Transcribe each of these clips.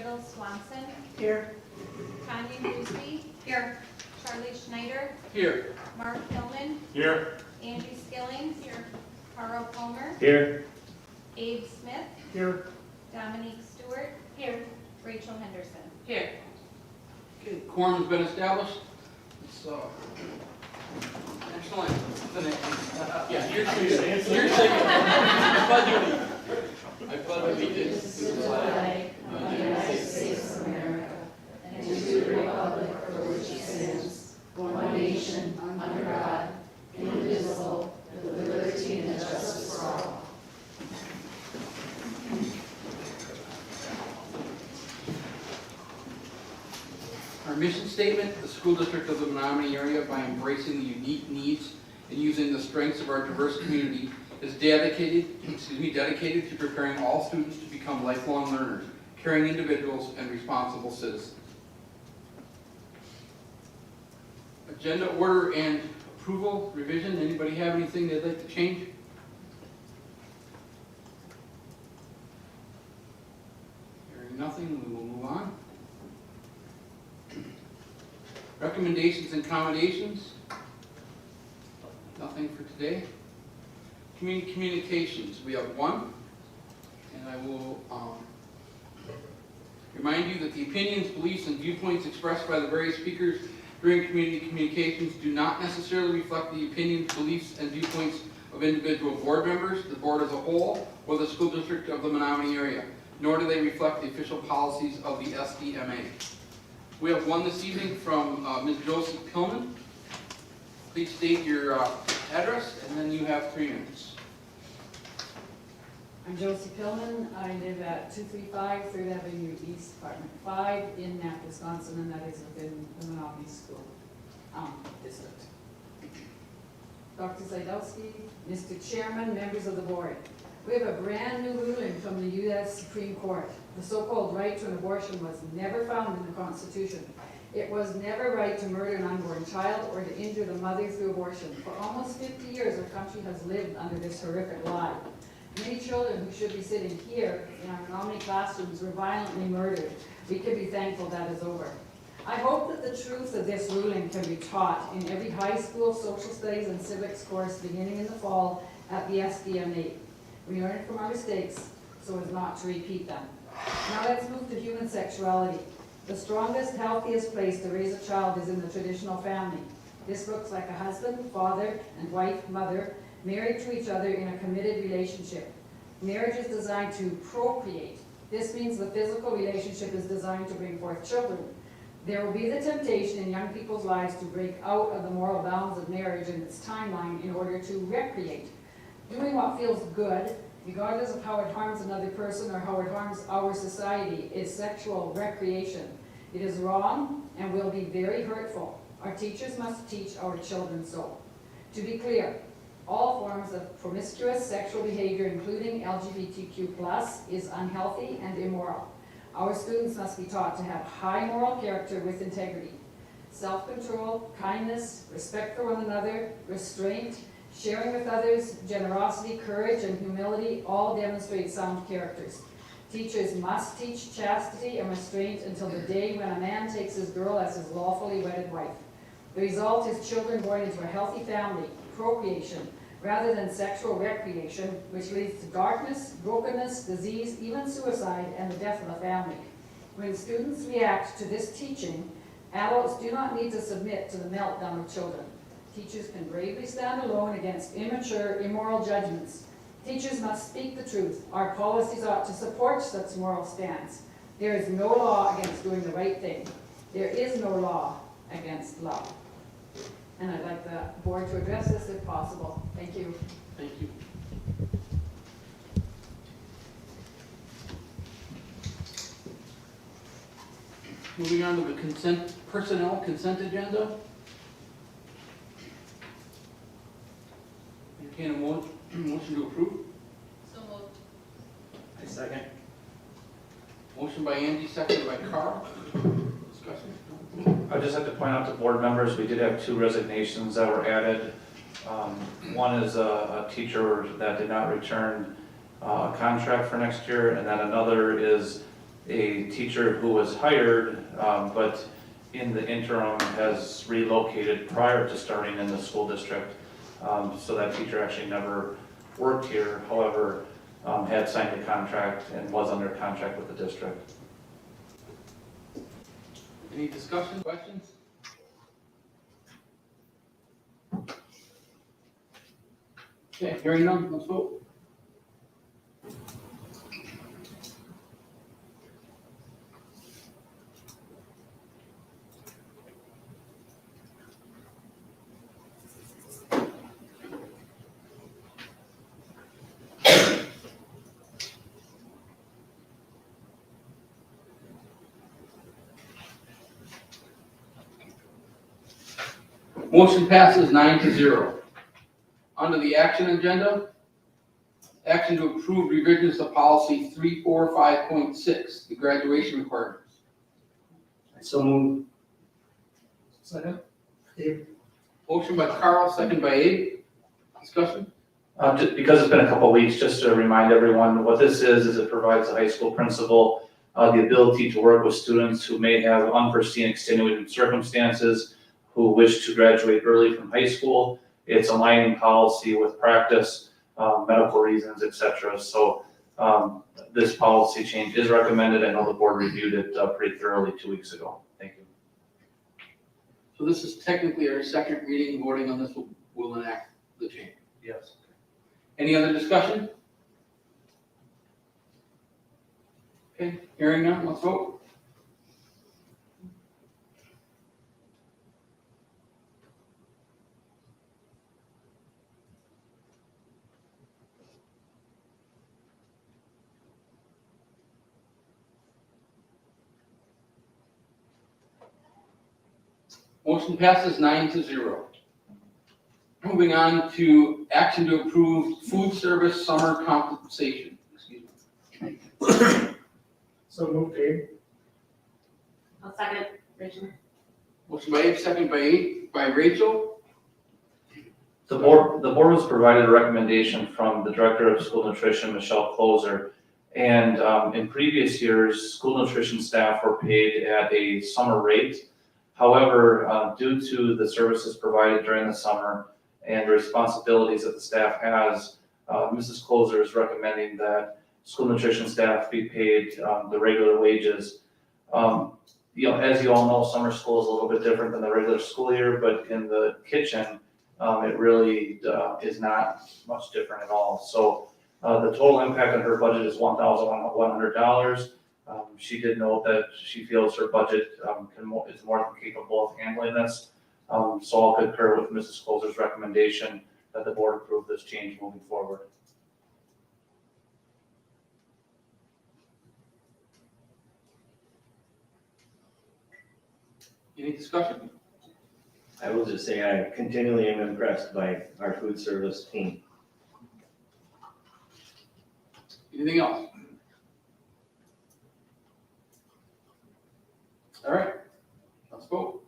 Randall Swanson. Here. Tanya Newsby. Here. Charlie Schneider. Here. Mark Hillman. Here. Angie Skillings. Here. Carl Palmer. Here. Abe Smith. Here. Dominique Stewart. Here. Rachel Henderson. Here. Okay, quorum has been established. So, excellent. Yeah, you're second. I pledge allegiance to the flag of the United States of America and to the republic for which it stands, one nation, under God, indivisible, with liberty and justice for all. Our mission statement, the school district of the Menomonie area, by embracing the unique needs and using the strengths of our diverse community, is dedicated to preparing all students to become lifelong learners, caring individuals, and responsible citizens. Agenda order and approval revision. Anybody have anything they'd like to change? Hearing nothing, we will move on. Recommendations and accommodations. Nothing for today. Community communications, we have one, and I will remind you that the opinions, beliefs, and viewpoints expressed by the various speakers during community communications do not necessarily reflect the opinions, beliefs, and viewpoints of individual board members, the board as a whole, or the school district of the Menomonie area, nor do they reflect the official policies of the SDMA. We have one this evening from Ms. Josie Pillman. Please state your address, and then you have 3 minutes. I'm Josie Pillman. I live at 235 3rd Avenue East, Apartment 5 in Knapp, Wisconsin, and that is within the Menomonie School District. Dr. Zajdowski, Mr. Chairman, members of the board. We have a brand new ruling from the U.S. Supreme Court. The so-called right to an abortion was never found in the Constitution. It was never right to murder an unborn child or to injure the mother through abortion. For almost 50 years, our country has lived under this horrific lie. Many children who should be sitting here in our Menomonie classrooms were violently murdered. We can be thankful that is over. I hope that the truth of this ruling can be taught in every high school social studies and civics course beginning in the fall at the SDMA. We learn from our mistakes so as not to repeat them. Now let's move to human sexuality. The strongest, healthiest place to raise a child is in the traditional family. This looks like a husband, father, and wife, mother, married to each other in a committed relationship. Marriage is designed to procreate. This means the physical relationship is designed to bring forth children. There will be the temptation in young people's lives to break out of the moral bounds of marriage and its timeline in order to recreate. Doing what feels good, regardless of how it harms another person or how it harms our society, is sexual recreation. It is wrong and will be very hurtful. Our teachers must teach our children so. To be clear, all forms of promiscuous sexual behavior, including LGBTQ+, is unhealthy and immoral. Our students must be taught to have high moral character with integrity. Self-control, kindness, respect for one another, restraint, sharing with others, generosity, courage, and humility all demonstrate sound characters. Teachers must teach chastity and restraint until the day when a man takes his girl as his lawfully wedded wife. The result is children born into a healthy family, procreation, rather than sexual recreation, which leads to darkness, brokenness, disease, even suicide, and the death of the family. When students react to this teaching, adults do not need to submit to the meltdown of children. Teachers can bravely stand alone against immature, immoral judgments. Teachers must speak the truth. Our policies ought to support such moral stance. There is no law against doing the right thing. There is no law against love. And I'd like the board to address this if possible. Thank you. Thank you. Moving on to the personnel consent agenda. Entertain a motion to approve. So moved. I second. Motion by Angie, seconded by Carl. Discussion. I just have to point out to board members, we did have 2 resignations that were added. One is a teacher that did not return a contract for next year, and then another is a teacher who was hired, but in the interim has relocated prior to starting in the school district. So that teacher actually never worked here, however, had signed a contract and was under contract with the district. Any discussion, questions? Okay, hearing none, let's vote. Motion passes 9-0. Under the action agenda, action to approve revisions to policy 345.6, the graduation requirements. So move. Second. Dave. Motion by Carl, second by Abe. Discussion? Just because it's been a couple of weeks, just to remind everyone, what this is it provides the high school principal the ability to work with students who may have unforeseen extenuating circumstances, who wish to graduate early from high school. It's aligning policy with practice, medical reasons, etc. So this policy change is recommended. I know the board reviewed it pretty thoroughly 2 weeks ago. Thank you. So this is technically our second reading. Voting on this will enact the change. Yes. Any other discussion? Okay, hearing none, let's vote. Motion passes 9-0. Moving on to action to approve food service summer compensation. Excuse me. So move, Dave. I'll second, Rachel. Motion by Abe, second by Rachel. The board was provided a recommendation from the Director of School Nutrition, Michelle Closer. And in previous years, school nutrition staff were paid at a summer rate. However, due to the services provided during the summer and the responsibilities that the staff has, Mrs. Closer is recommending that school nutrition staff be paid the regular wages. As you all know, summer school is a little bit different than the regular school year, but in the kitchen, it really is not much different at all. So the total impact on her budget is $1,100. She did note that she feels her budget is more than capable of handling this. So I'll concur with Mrs. Closer's recommendation that the board approve this change moving forward. Any discussion? I will just say I continually am impressed by our food service team. Anything else? All right, let's vote.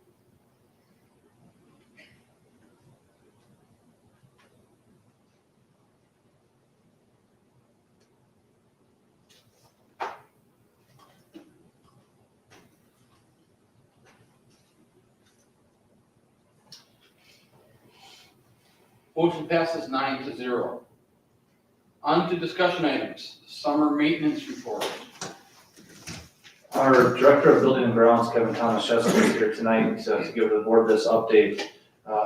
Motion passes 9-0. On to discussion items, summer maintenance report. Our Director of Building and Grounds, Kevin Tomaszewski, is here tonight to give the board this update.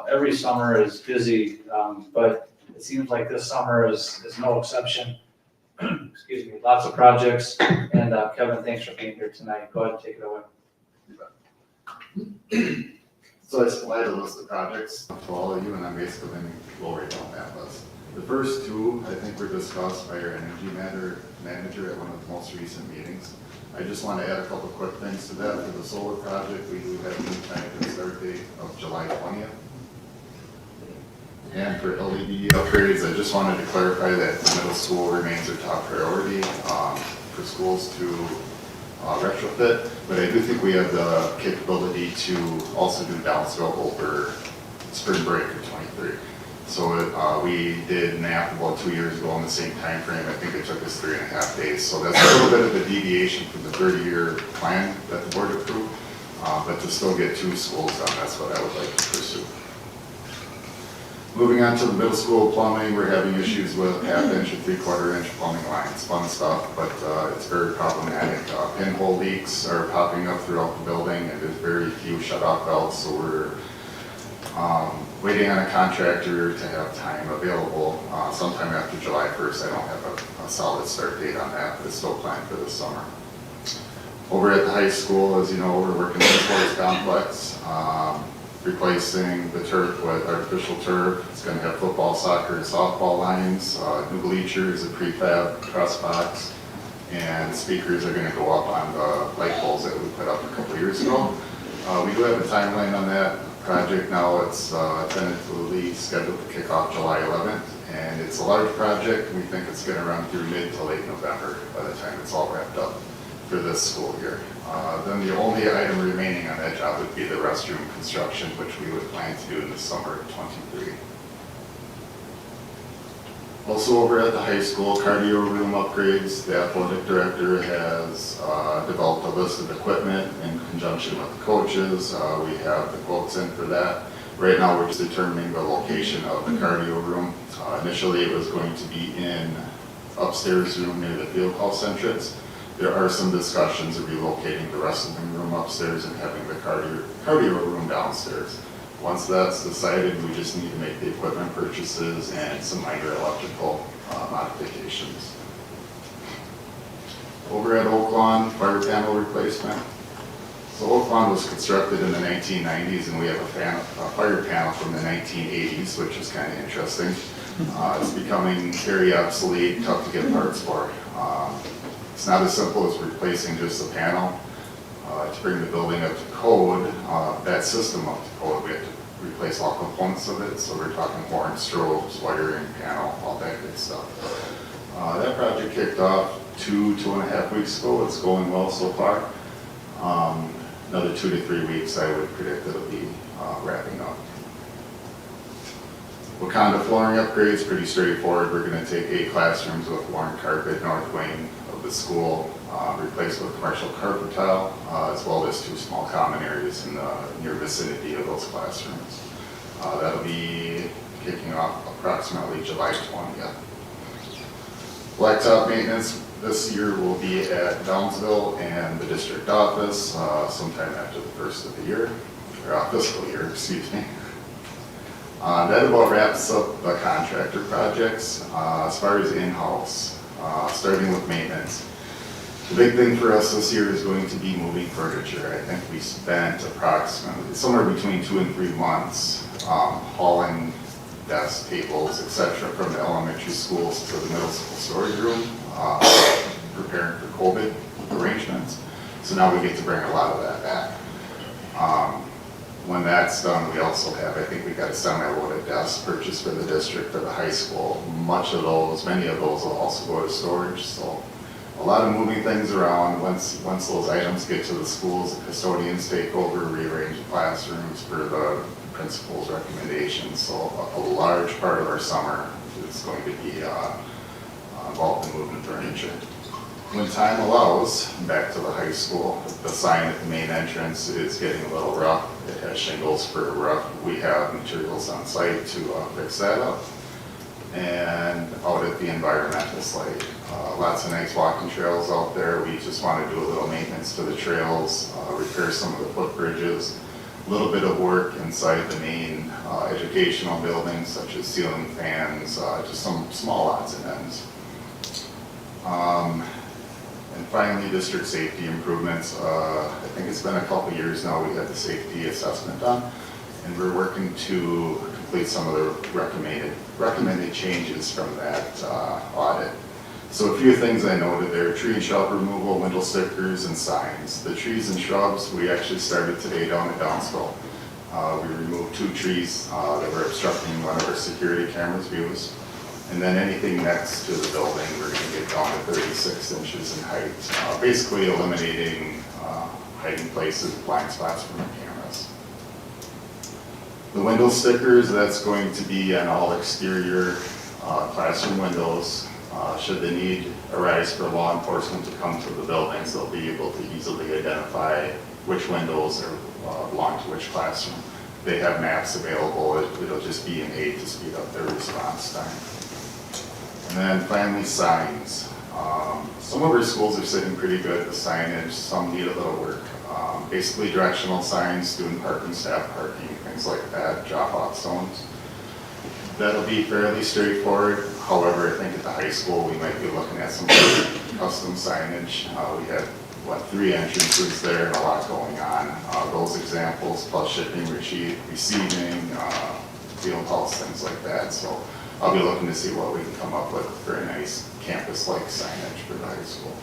Every summer is busy, but it seems like this summer is no exception. Excuse me, lots of projects, and Kevin, thanks for being here tonight. Go ahead and take it away. So I supplied a list of projects to all of you, and I'm basically going to go right down that list. The first two, I think, were discussed by our energy manager at one of the most recent meetings. I just want to add a couple quick things to that. For the solar project, we do have a new tentative start date of July 20th. And for LED upgrades, I just wanted to clarify that the middle school remains our top priority for schools to retrofit, but I do think we have the capability to also do downstroke over spring break of 23. So we did NAP about 2 years ago in the same time frame. I think it took us 3.5 days. So that's a little bit of a deviation from the 30-year plan that the board approved. But to still get 2 schools done, that's what I would like to pursue. Moving on to the middle school plumbing, we're having issues with 1/2 inch and 3/4 inch plumbing lines. Fun stuff, but it's very problematic. Pinhole leaks are popping up throughout the building, and there's very few shut-off valves, so we're waiting on a contractor to have time available sometime after July 1st. I don't have a solid start date on that, but it's still planned for this summer. Over at the high school, as you know, we're working on the sports complex, replacing the turf with artificial turf. It's going to have football, soccer, and softball lines, new bleachers, a prefab cross box, and speakers are going to go up on the light poles that we put up a couple years ago. We do have a timeline on that project now. It's tentatively scheduled to kick off July 11th, and it's a large project. We think it's going to run through mid to late November by the time it's all wrapped up for this school year. Then the only item remaining on that job would be the restroom construction, which we would plan to do in the summer of '23. Also over at the high school, cardio room upgrades. The athletic director has developed a list of equipment in conjunction with the coaches. We have the quotes in for that. Right now we're just determining the location of the cardio room. Initially it was going to be in upstairs room near the field house entrance. There are some discussions of relocating the wrestling room upstairs and having the cardio room downstairs. Once that's decided, we just need to make the equipment purchases and some minor electrical modifications. Over at Oak Lawn, fire panel replacement. So Oak Lawn was constructed in the 1990s, and we have a fire panel from the 1980s, which is kind of interesting. It's becoming very obsolete, tough to get parts for. It's not as simple as replacing just the panel. To bring the building up to code, that system up to code, we have to replace all components of it. So we're talking horns, strobes, wiring, panel, all that good stuff. That project kicked off 2.5 weeks ago. It's going well so far. Another 2 to 3 weeks, I would predict it'll be wrapping up. Wakanda flooring upgrades, pretty straightforward. We're going to take 8 classrooms with worn carpet, north wing of the school, replaced with commercial carpet tile, as well as 2 small common areas in the near vicinity of those classrooms. That'll be kicking off approximately July 20th. Blacktop maintenance this year will be at Downsville and the district office sometime after the first of the year, or fiscal year, excuse me. That about wraps up the contractor projects. As far as in-house, starting with maintenance. The big thing for us this year is going to be moving furniture. I think we spent approximately somewhere between 2 and 3 months hauling desks, tables, etc. from the elementary schools to the middle school storage room, preparing for COVID arrangements. So now we get to bring a lot of that back. When that's done, we also have, I think we got a semi-loaded desk purchased for the district for the high school. Many of those will also go to storage. So a lot of moving things around. Once those items get to the schools, the custodians take over, rearrange the classrooms for the principal's recommendations. So a large part of our summer is going to be involved in moving furniture. When time allows, back to the high school, the sign at the main entrance is getting a little rough. It has shingles for rough. We have materials on site to fix that up. And out at the environmental site, lots of nice walking trails out there. We just want to do a little maintenance to the trails, repair some of the footbridges, a little bit of work inside the main educational buildings, such as ceiling fans, just some small odds and ends. And finally, district safety improvements. I think it's been a couple years now we had the safety assessment done, and we're working to complete some of the recommended changes from that audit. So a few things I noted there: tree and shrub removal, window stickers, and signs. The trees and shrubs, we actually started today down at Downsville. We removed 2 trees that were obstructing one of our security cameras views. And then anything next to the building, we're going to get down to 36 inches in height, basically eliminating hiding places, blind spots from the cameras. The window stickers, that's going to be on all exterior classroom windows. Should the need arise for law enforcement to come to the buildings, they'll be able to easily identify which windows belong to which classroom. They have maps available. It'll just be an aid to speed up their response time. And then finally, signs. Some of our schools are sitting pretty good with signage. Some need a little work. Basically directional signs, student parking, staff parking, things like that, drop-off zones. That'll be fairly straightforward. However, I think at the high school, we might be looking at some custom signage. We have, 3 entrances there and a lot going on. Those examples, plus shipping, receiving, field halls, things like that. So I'll be looking to see what we can come up with for a nice campus-like signage for the high school.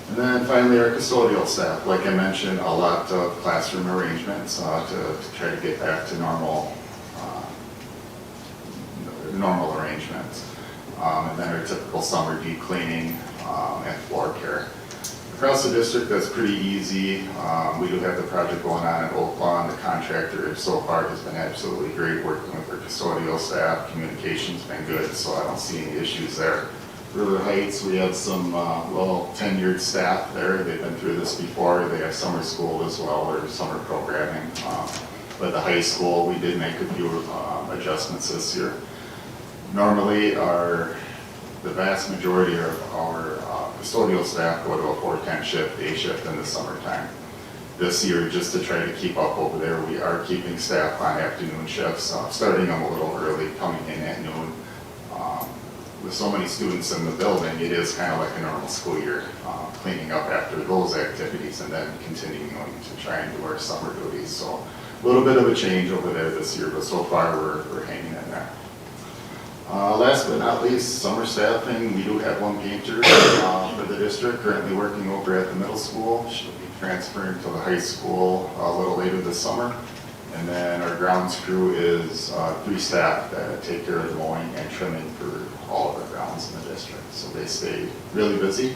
And then finally, our custodial staff. Like I mentioned, a lot of classroom arrangements to try to get back to normal arrangements. And then our typical summer deep cleaning and floor care. Across the district, that's pretty easy. We do have the project going on at Oak Lawn. The contractor so far has been absolutely great working with our custodial staff. Communication's been good, so I don't see any issues there. River Heights, we have some tenured staff there. They've been through this before. They have summer school as well, or summer programming. But the high school, we did make a few adjustments this year. Normally, the vast majority of our custodial staff go to a 4-10 shift, day shift in the summertime. This year, just to try to keep up over there, we are keeping staff on afternoon shifts, starting them a little early, coming in at noon. With so many students in the building, it is kind of like a normal school year, cleaning up after those activities and then continuing to try and do our summer duties. So a little bit of a change over there this year, but so far we're hanging in there. Last but not least, summer staffing. We do have one painter for the district currently working over at the middle school. She'll be transferring to the high school a little later this summer. And then our grounds crew is 3 staff that take care of the mowing and trimming for all of the grounds in the district. So they stay really busy.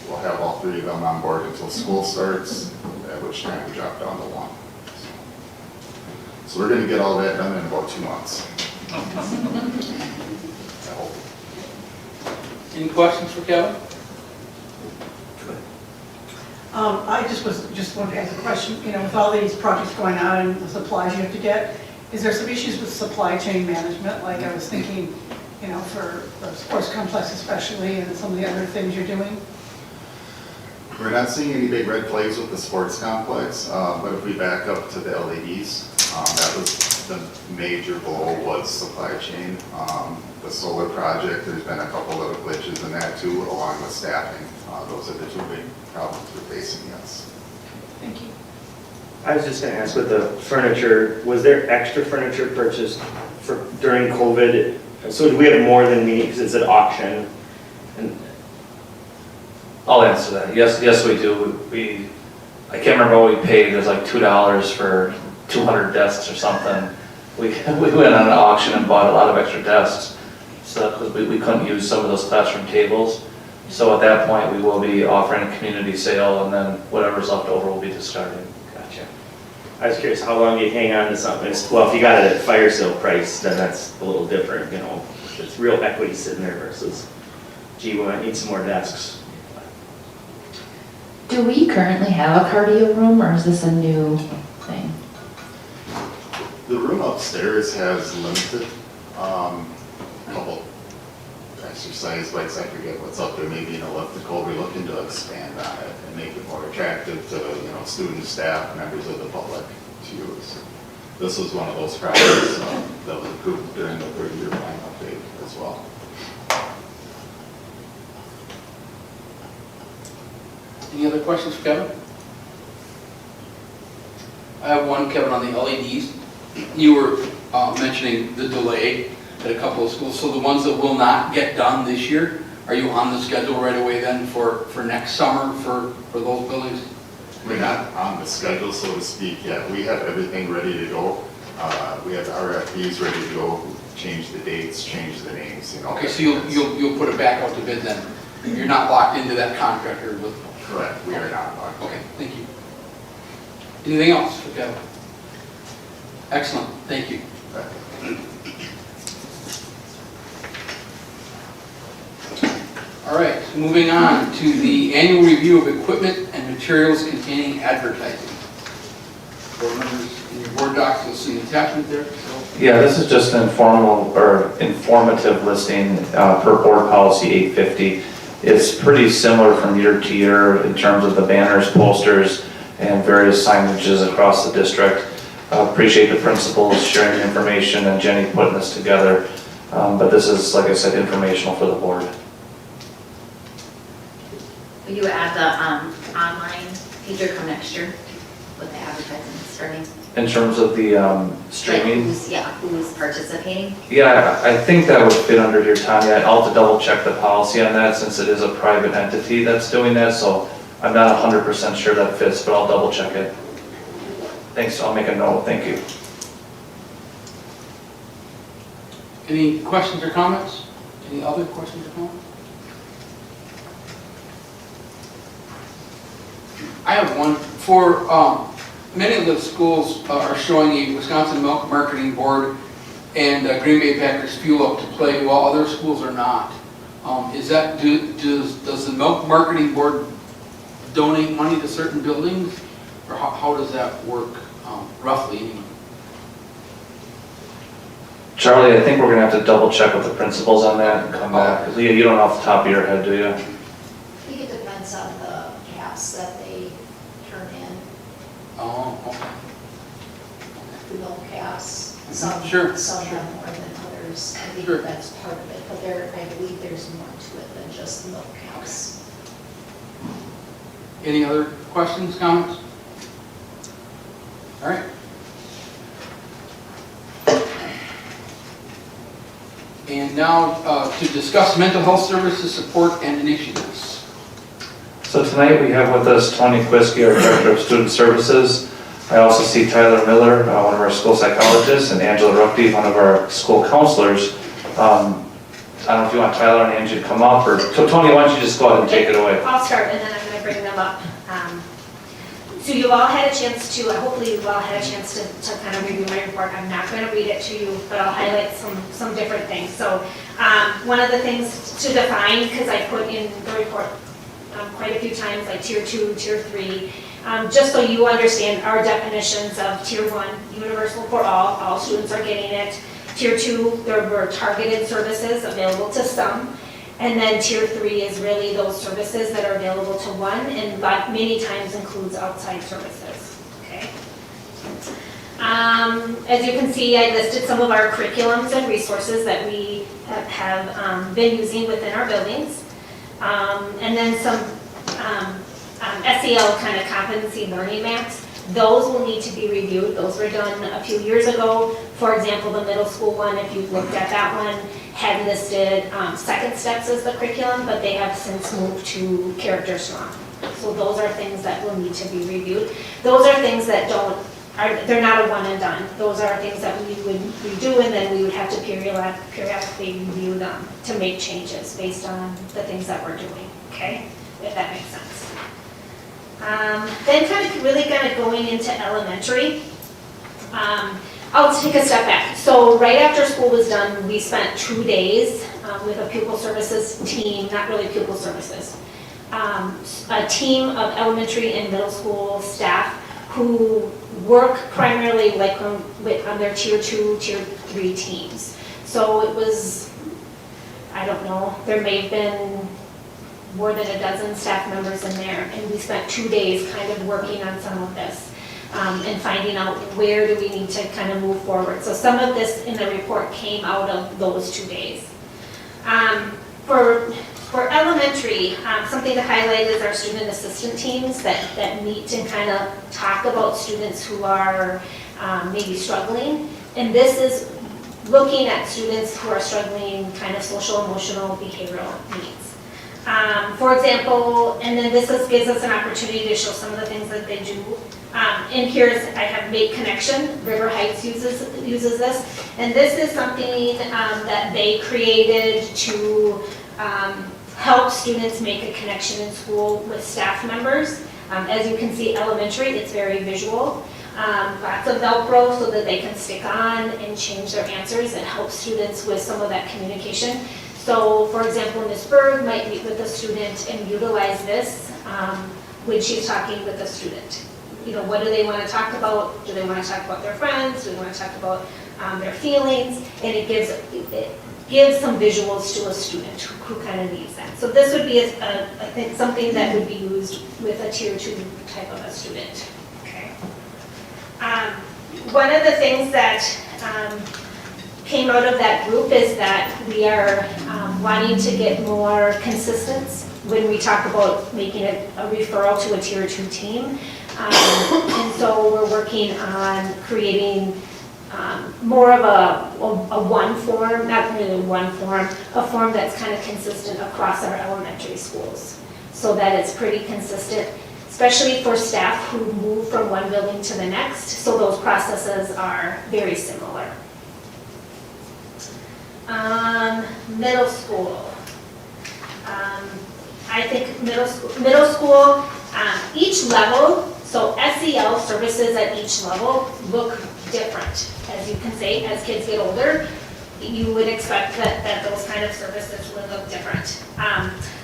We'll have all 3 of them on board until school starts, at which time we drop down to 1. So we're going to get all that done in about 2 months. I hope. Any questions for Kevin? I just wanted to ask a question, with all these projects going on and the supplies you have to get, is there some issues with supply chain management? Like I was thinking, for the sports complex especially and some of the other things you're doing? We're not seeing any big red flags with the sports complex, but if we back up to the LEDs, that was the major goal was supply chain. The solar project, there's been a couple little glitches in that too, along with staffing. Those are the 2 big problems we're facing, yes. Thank you. I was just gonna ask with the furniture, was there extra furniture purchased during COVID? So do we have more than we need because it's an auction? And I'll answer that. Yes, we do. I can't remember what we paid. It was like $2 for 200 desks or something. We went on an auction and bought a lot of extra desks. So because we couldn't use some of those classroom tables. So at that point, we will be offering a community sale, and then whatever's left over will be discarded. gotcha. I was curious how long you hang on to something. Well, if you got it at fire sale price, then that's a little different, It's real equity sitting there versus, gee, we might need some more desks. Do we currently have a cardio room, or is this a new thing? The room upstairs has limited, couple exercise bikes, I forget what's up there, maybe an elliptical. We're looking to expand on it and make it more attractive to, students, staff, members of the public to use. This was one of those projects that was approved during the 3rd-year plan update as well. Any other questions for Kevin? I have one, Kevin, on the LEDs. You were mentioning the delay at a couple of schools. So the ones that will not get done this year, are you on the schedule right away then for next summer for those buildings? We're not on the schedule, so to speak, yet. We have everything ready to go. We have the RFPs ready to go, change the dates, change the names, Okay, so you'll put it back out to bid then? You're not locked into that contractor with? Correct, we are not locked. Okay, thank you. Anything else for Kevin? Excellent, thank you. All right, moving on to the annual review of equipment and materials containing advertising. Board members, in your board docs, you'll see an attachment there. Yeah, this is just an informal or informative listing per board policy 850. It's pretty similar from year to year in terms of the banners, posters, and various signages across the district. Appreciate the principals sharing the information and Jenny putting this together. But this is, like I said, informational for the board. Will you add the online feature come next year with the advertising starting? In terms of the streaming? Like who's participating? Yeah, I think that would fit under here, Tanya. I'll have to double check the policy on that since it is a private entity that's doing that, so I'm not 100% sure that fits, but I'll double check it. Thanks, I'll make a note, thank you. Any questions or comments? Any other questions or comments? I have one. For many of the schools are showing a Wisconsin Milk Marketing Board and Green Bay Packers Fuel Up to play, while other schools are not. Is that does the Milk Marketing Board donate money to certain buildings, or how does that work roughly? Anyway? Charlie, I think we're gonna have to double check with the principals on that and come back. 'Cause Leah, you don't know off the top of your head, do you? I think it depends on the caps that they turn in, Oh, okay. the milk caps. Mhm. Some, Sure, some sure. have more than others. I think Sure. that's part of it, but I believe there's more to it than just the milk caps. Any other questions, comments? All right. And now to discuss mental health services support and initiatives. So tonight we have with us Tony Quisky, our Director of Student Services. I also see Tyler Miller, one of our school psychologists, and Angela Ruckty, one of our school counselors. I don't know if you want Tyler and Angie to come up, or Tony, why don't you just go ahead and take it away? I'll start and then I'm going to bring them up. So you all had a chance to, hopefully you all had a chance to kind of review my report. I'm not going to read it to you, but I'll highlight some different things. So one of the things to define, because I put in the report quite a few times, like tier 2, tier 3, just so you understand our definitions of tier 1, universal for all students are getting it. Tier 2, there were targeted services available to some. And then tier 3 is really those services that are available to one, and but many times includes outside services, okay? As you can see, I listed some of our curriculums and resources that we have been using within our buildings. And then some SEL kind of competency learning maps. Those will need to be reviewed. Those were done a few years ago. For example, the middle school one, if you've looked at that one, had listed second steps as the curriculum, but they have since moved to Character Strong. So those are things that will need to be reviewed. Those are things that they're not a one and done. Those are things that we would redo, and then we would have to periodically review them to make changes based on the things that we're doing, okay? If that makes sense. Then kind of really kind of going into elementary. I'll take a step back. So right after school was done, we spent 2 days with a pupil services team, not really pupil services, a team of elementary and middle school staff who work primarily like on their tier 2, tier 3 teams. So it was, I don't know, there may have been more than a dozen staff members in there, and we spent 2 days kind of working on some of this. And finding out where do we need to kind of move forward. So some of this in the report came out of those 2 days. For elementary, something to highlight is our student assistant teams that meet and kind of talk about students who are maybe struggling. And this is looking at students who are struggling kind of social, emotional, behavioral needs. For example, and then this gives us an opportunity to show some of the things that they do. And here's, I have Make Connection. River Heights uses this. And this is something that they created to help students make a connection in school with staff members. As you can see, elementary, it's very visual. Lots of Velcro so that they can stick on and change their answers. It helps students with some of that communication. So, for example, Ms. Berg might meet with a student and utilize this when she's talking with a student. You know, what do they want to talk about? Do they want to talk about their friends? Do they want to talk about their feelings? And it gives some visuals to a student who kind of needs that. So this would be, I think, something that would be used with a tier 2 type of a student. Okay. One of the things that came out of that group is that we are wanting to get more consistency when we talk about making a referral to a tier 2 team. And so we're working on creating more of a one form, not really one form, a form that's kind of consistent across our elementary schools so that it's pretty consistent, especially for staff who move from one building to the next, so those processes are very similar. Middle school. I think middle school, each level, so SEL services at each level look different. As you can say, as kids get older, you would expect that those kind of services would look different.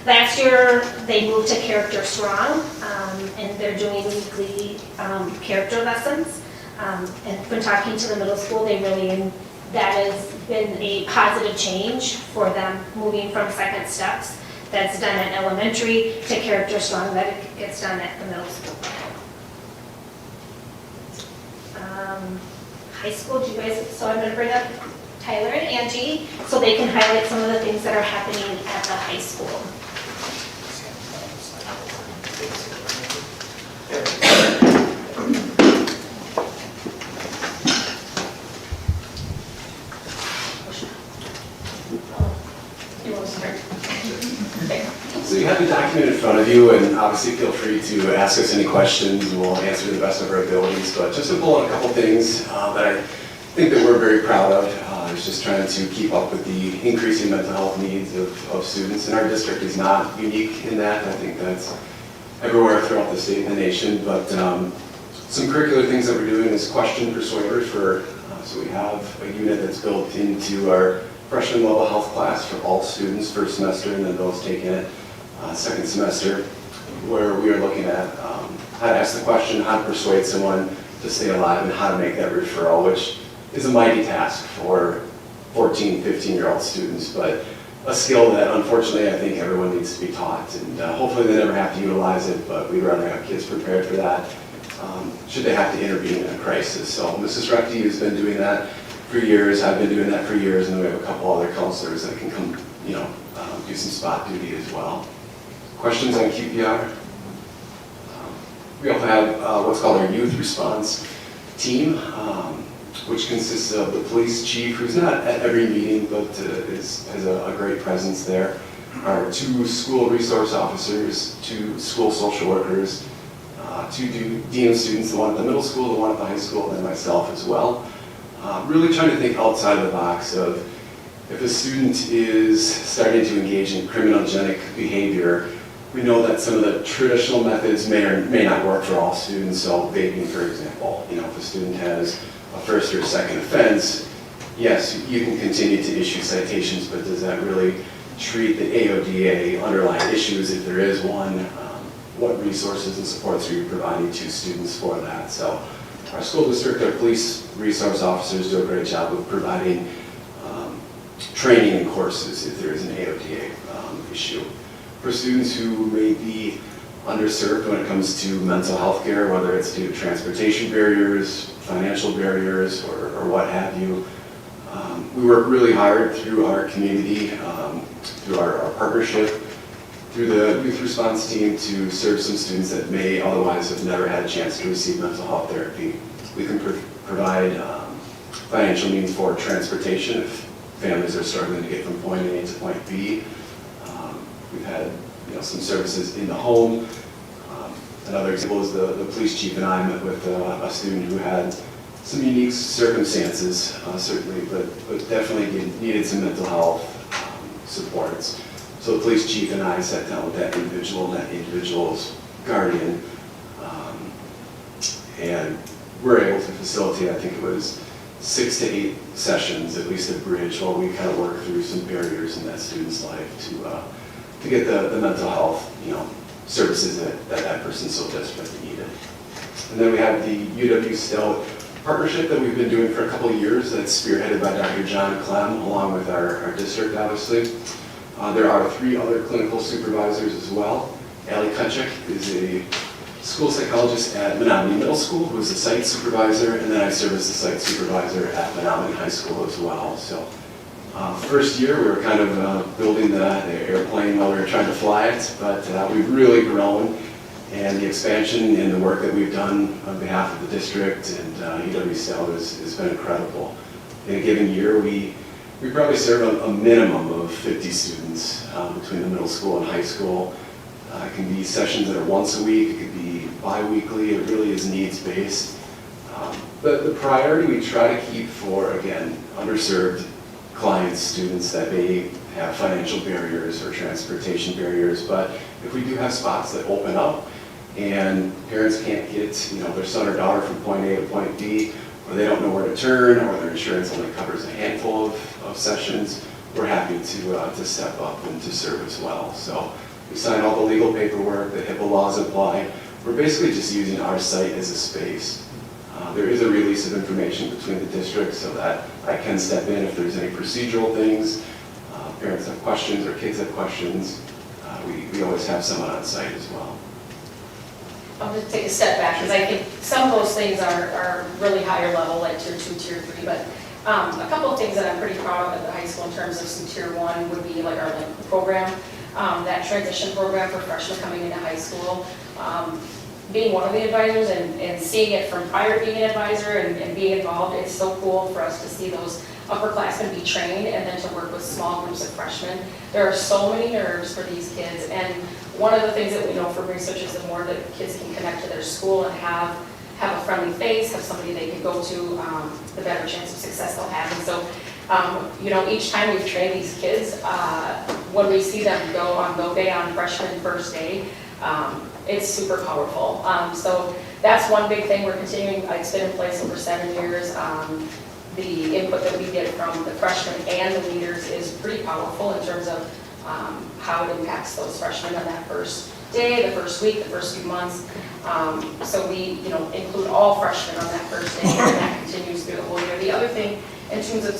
Last year, they moved to Character Strong, and they're doing weekly character lessons. And when talking to the middle school, that has been a positive change for them, moving from second steps that's done at elementary to Character Strong that it gets done at the middle school. High school, do you guys, so I'm going to bring up Tyler and Angie so they can highlight some of the things that are happening at the high school. You want to start? So you have the document in front of you, and obviously feel free to ask us any questions, and we'll answer to the best of our abilities. But just to pull out a couple things that I think that we're very proud of is just trying to keep up with the increasing mental health needs of students. And our district is not unique in that. I think that's everywhere throughout the state and the nation. But some curricular things that we're doing is question persuaders so we have a unit that's built into our freshman level health class for all students first semester, and then those taking it second semester, where we are looking at how to ask the question, how to persuade someone to stay alive, and how to make that referral, which is a mighty task for 14, 15-year-old students, but a skill that unfortunately I think everyone needs to be taught, and hopefully they never have to utilize it, but we'd rather have kids prepared for that should they have to intervene in a crisis. So Mrs. Recti has been doing that for years, I've been doing that for years, and we have a couple other counselors that can come, do some spot duty as well. Questions on QPR? We also have what's called our youth response team, which consists of the police chief, who's not at every meeting, but has a great presence there. Our 2 school resource officers, 2 school social workers, 2 dean of students, the one at the middle school, the one at the high school, and myself as well. Really trying to think outside the box of if a student is starting to engage in criminogenic behavior, we know that some of the traditional methods may or may not work for all students. So vaping, for example, if a student has a first or second offense, yes, you can continue to issue citations, but does that really treat the AODA underlying issues if there is one? What resources and supports are you providing to students for that? So our school district, our police resource officers do a great job of providing training and courses if there is an AODA issue. For students who may be underserved when it comes to mental health care, whether it's due to transportation barriers, financial barriers, or what have you, we work really hard through our community, through our partnership, through the youth response team to serve some students that may otherwise have never had a chance to receive mental health therapy. We can provide financial means for transportation if families are struggling to get from point A to point B. We've had some services in the home. Another example is the police chief and I met with a student who had some unique circumstances, certainly, but definitely needed some mental health supports. So the police chief and I sat down with that individual and that individual's guardian And we're able to facilitate, I think it was 6 to 8 sessions, at least at Bridge, while we kind of work through some barriers in that student's life to get the mental health, services that person so desperately needed. And then we have the UW Stout partnership that we've been doing for a couple of years that's spearheaded by Dr. John Clem, along with our district, obviously. There are 3 other clinical supervisors as well. Allie Kunchik is a school psychologist at Menomonie Middle School, who is the site supervisor, and then I serve as the site supervisor at Menomonie High School as well. So first year, we were kind of building the airplane while we were trying to fly it, but we've really grown, and the expansion and the work that we've done on behalf of the district and UW Stout has been incredible. In a given year, we probably serve a minimum of 50 students between the middle school and high school. It can be sessions that are once a week, it could be bi-weekly, it really is needs-based. But the priority we try to keep for, again, underserved clients, students that may have financial barriers or transportation barriers, but if we do have spots that open up and parents can't get their son or daughter from point A to point B, or they don't know where to turn, or their insurance only covers a handful of sessions, we're happy to step up and to serve as well. So we sign all the legal paperwork, the HIPAA laws apply. We're basically just using our site as a space. There is a release of information between the districts so that I can step in if there's any procedural things, parents have questions or kids have questions. We always have someone on site as well. I'll just take a step back, because I think some of those things are really higher level, like tier 2, tier 3, but a couple of things that I'm pretty proud of at the high school in terms of some tier 1 would be like our LINK program, that transition program for freshmen coming into high school. Being one of the advisors and seeing it from prior to being an advisor and being involved, it's so cool for us to see those upperclassmen be trained and then to work with small groups of freshmen. There are so many nerves for these kids, and one of the things that we know from research is the more that kids can connect to their school and have a friendly face, have somebody they can go to, the better chance of success they'll have. And so, each time we've trained these kids, when we see them go on go day on freshman first day, it's super powerful. So that's one big thing we're continuing. It's been in place over 7 years. The input that we get from the freshmen and the leaders is pretty powerful in terms of how it impacts those freshmen on that first day, the first week, the first few months. So we, include all freshmen on that first day, and that continues through the whole year. The other thing, in terms of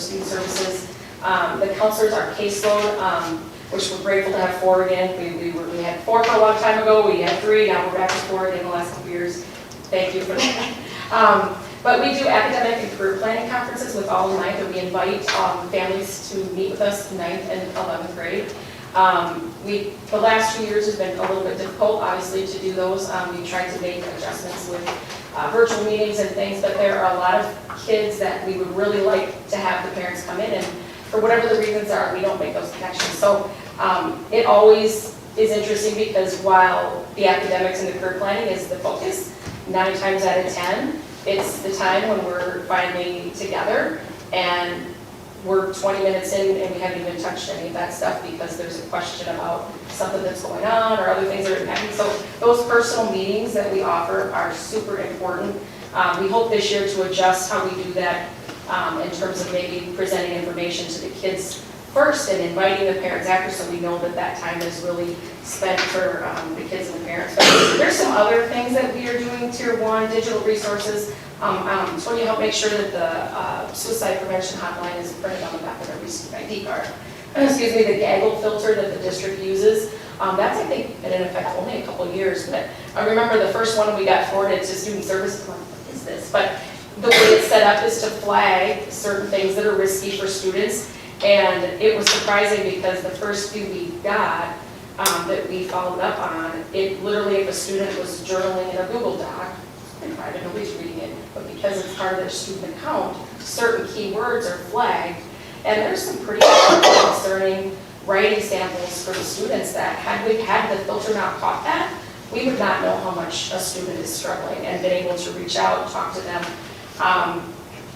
student services, the counselors, our caseload, which we're grateful to have 4 again. We had 4 for a long time ago. We had 3. Now we're back to 4 again the last couple years. Thank you for that. But we do academic and career planning conferences with all 9th, and we invite families to meet with us 9th and 11th grade. The last 2 years has been a little bit difficult, obviously, to do those. We tried to make adjustments with virtual meetings and things, but there are a lot of kids that we would really like to have the parents come in, and for whatever the reasons are, we don't make those connections. So it always is interesting because while the academics and the career planning is the focus, 9 times out of 10, it's the time when we're finally together and we're 20 minutes in and we haven't even touched any of that stuff because there's a question about something that's going on or other things that are impacting. So those personal meetings that we offer are super important. We hope this year to adjust how we do that in terms of maybe presenting information to the kids first and inviting the parents after, so we know that that time is really spent for the kids and the parents. But there's some other things that we are doing, tier 1, digital resources. So you help make sure that the suicide prevention hotline is printed on the back of every student ID card. Excuse me, the gaggle filter that the district uses. That's, I think, been in effect only a couple years, but I remember the first one we got forwarded to student services. What is this? But the way it's set up is to flag certain things that are risky for students. And it was surprising because the first few we got that we followed up on, it literally, if a student was journaling in a Google Doc, and private, nobody's reading it, but because it's part of their student account, certain keywords are flagged. And there's some pretty concerning writing samples for the students that had the filter not caught that, we would not know how much a student is struggling and been able to reach out, talk to them.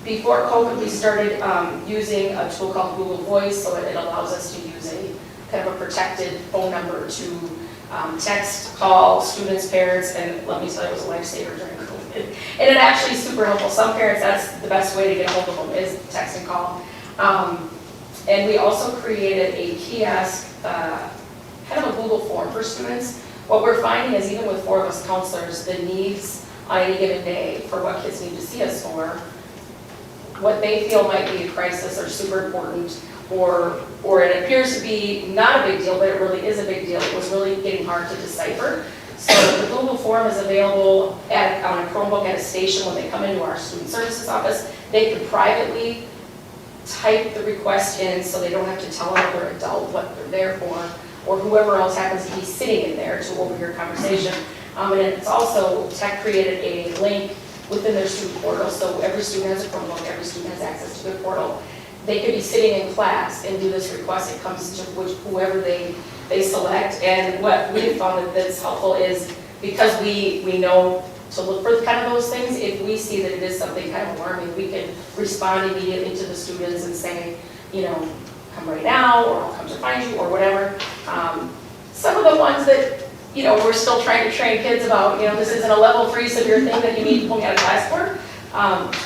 Before COVID, we started using a tool called Google Voice, so it allows us to use a kind of a protected phone number to text, call students, parents, and let me tell you, it was a lifesaver during COVID. And it actually is super helpful. Some parents, that's the best way to get a hold of them is text and call. And we also created a kiosk, kind of a Google form for students. What we're finding is even with 4 of us counselors, the needs on any given day for what kids need to see us for, what they feel might be a crisis or super important, or it appears to be not a big deal, but it really is a big deal. It was really getting hard to decipher. So the Google form is available on a Chromebook at a station when they come into our student services office. They could privately type the request in so they don't have to tell another adult what they're there for, or whoever else happens to be sitting in there to overhear conversation. And it's also, tech created a link within their student portal, so every student has a Chromebook, every student has access to their portal. They could be sitting in class and do this request. It comes to whoever they select. And what we have found that's helpful is because we know to look for kind of those things, if we see that it is something kind of alarming, we can respond immediately to the students and say, you know, come right now, or I'll come to find you, or whatever. Some of the ones that, you know, we're still trying to train kids about, you know, this isn't a level 3 severe thing that you need to pull me out of class for.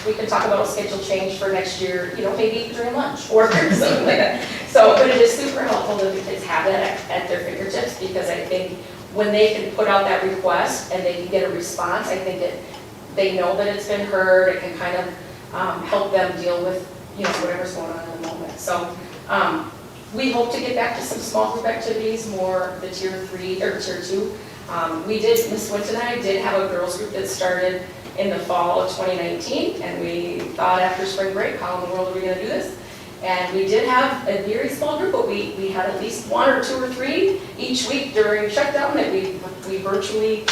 We can talk about a schedule change for next year, you know, maybe during lunch or something like that. So, but it is super helpful that the kids have that at their fingertips, because I think when they can put out that request and they can get a response, I think they know that it's been heard. It can kind of help them deal with, you know, whatever's going on in the moment. So we hope to get back to some small group activities, more the tier 3 or tier 2. Miss Winton and I did have a girls group that started in the fall of 2019, and we thought after spring break, how in the world are we going to do this? And we did have a very small group, but we had at least 1 or 2 or 3 each week during shutdown that we virtually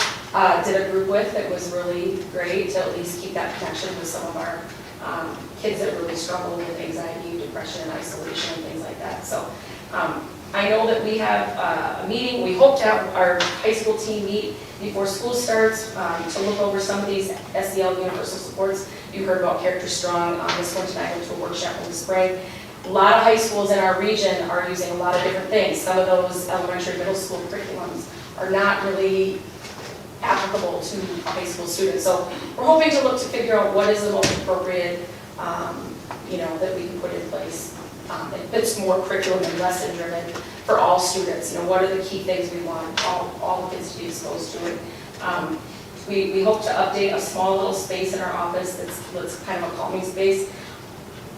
did a group with. That was really great to at least keep that connection with some of our kids that really struggle with anxiety, depression, and isolation, and things like that. So I know that we have a meeting. We hope to have our high school team meet before school starts to look over some of these SEL universal supports. You heard about Character Strong. This one tonight went to a workshop in the spring. A lot of high schools in our region are using a lot of different things. Some of those elementary, middle school curriculums are not really applicable to high school students. So we're hoping to look to figure out what is the most appropriate, you know, that we can put in place. That's more curriculum and lesson driven for all students. You know, what are the key things we want all the kids to be exposed to it. We hope to update a small little space in our office that's kind of a calming space.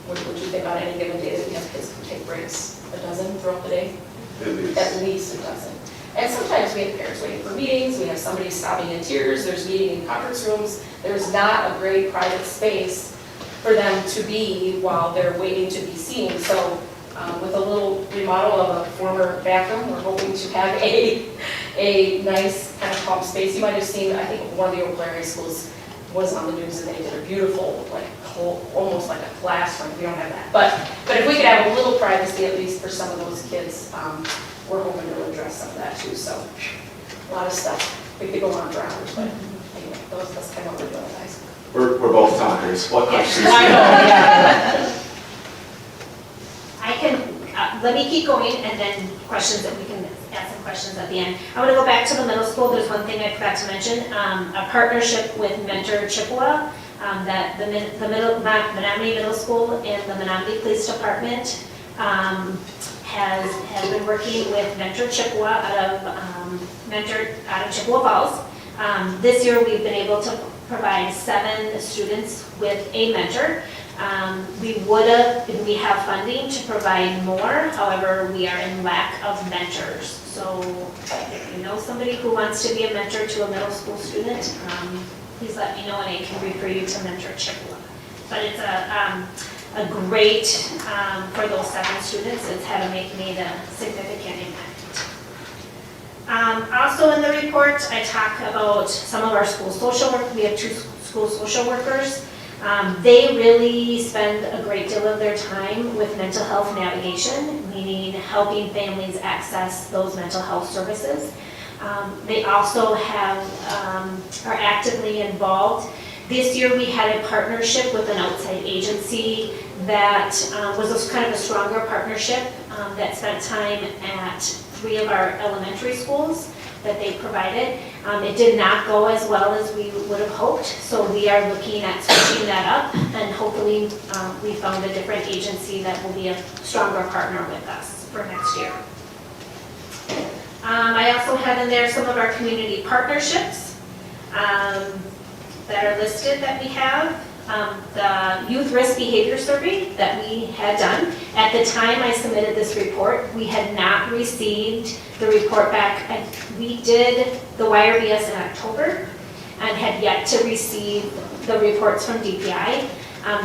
What would you think about any given day that we have kids who take breaks? A dozen throughout the day? At least a dozen. And sometimes we have parents waiting for meetings, we have somebody sobbing in tears, there's meeting in conference rooms. There's not a great private space for them to be while they're waiting to be seen. So with a little remodel of a former bathroom, we're hoping to have a nice kind of calm space. You might have seen, I think one of the Eau Claire high schools was on the news, and they did a beautiful, like almost like a classroom. We don't have that. But if we could have a little privacy, at least for some of those kids, we're hoping to address some of that too. So a lot of stuff. We could go on for hours, but anyway, that's kind of what we're doing at high school. We're both talkers. What questions? I know, yeah. I can, let me keep going, and then questions that we can ask some questions at the end. I want to go back to the middle school. There's one thing I forgot to mention, a partnership with Mentor Chippewa, that the Menomonie Middle School and the Menomonie Police Department has been working with Mentor Chippewa out of Chippewa Falls. This year we've been able to provide 7 students with a mentor. We have funding to provide more, however, we are in lack of mentors. So if you know somebody who wants to be a mentor to a middle school student, please let me know and I can refer you to Mentor Chippewa. But it's a great, for those 7 students, it's made a significant impact. Also in the report, I talk about some of our school social work. We have 2 school social workers. They really spend a great deal of their time with mental health navigation, meaning helping families access those mental health services. They also are actively involved. This year we had a partnership with an outside agency that was kind of a stronger partnership that spent time at 3 of our elementary schools that they provided. It did not go as well as we would have hoped, so we are looking at switching that up, and hopefully we found a different agency that will be a stronger partner with us for next year. I also have in there some of our community partnerships that are listed that we have. The youth risk behavior survey that we had done. At the time I submitted this report, we had not received the report back. We did the YRBS in October and had yet to receive the reports from DPI.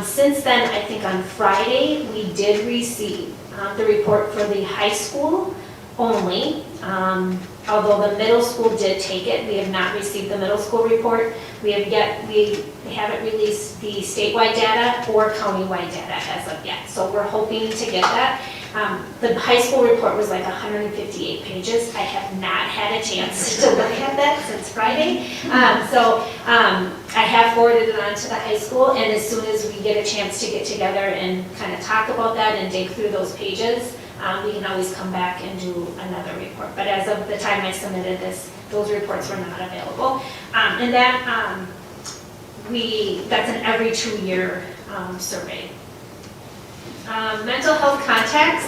Since then, I think on Friday, we did receive the report for the high school only. Although the middle school did take it, we have not received the middle school report. We haven't released the statewide data or countywide data as of yet. So we're hoping to get that. The high school report was like 158 pages. I have not had a chance to look at that since Friday. I have forwarded it on to the high school, and as soon as we get a chance to get together and kind of talk about that and dig through those pages, we can always come back and do another report. But as of the time I submitted this, those reports were not available. And that, that's an every 2-year survey. Mental health contacts,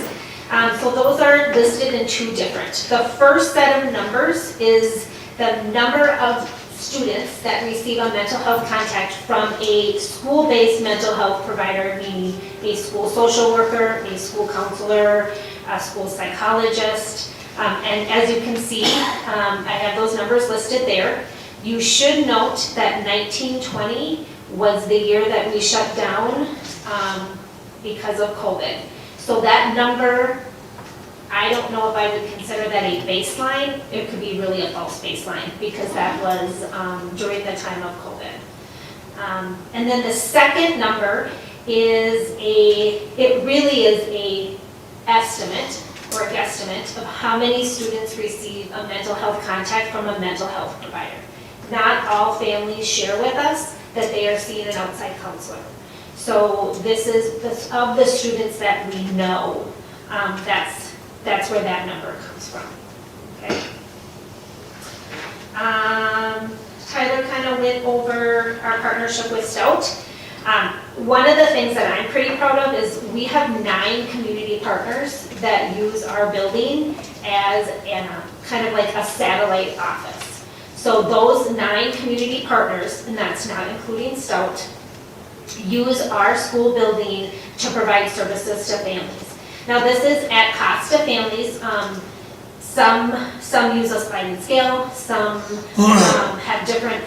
so those are listed in 2 different. The first set of numbers is the number of students that receive a mental health contact from a school-based mental health provider, meaning a school social worker, a school counselor, a school psychologist. And as you can see, I have those numbers listed there. You should note that 1920 was the year that we shut down because of COVID. So that number, I don't know if I would consider that a baseline. It could be really a false baseline because that was during the time of COVID. And then the second number is it really is a estimate or a guesstimate of how many students receive a mental health contact from a mental health provider. Not all families share with us that they are seeing an outside counselor. So this is of the students that we know, that's where that number comes from. Okay. Tyler kind of went over our partnership with Stout. One of the things that I'm pretty proud of is we have 9 community partners that use our building as kind of like a satellite office. So those 9 community partners, and that's not including Stout, use our school building to provide services to families. Now this is at cost to families. Some use a sliding scale, some have different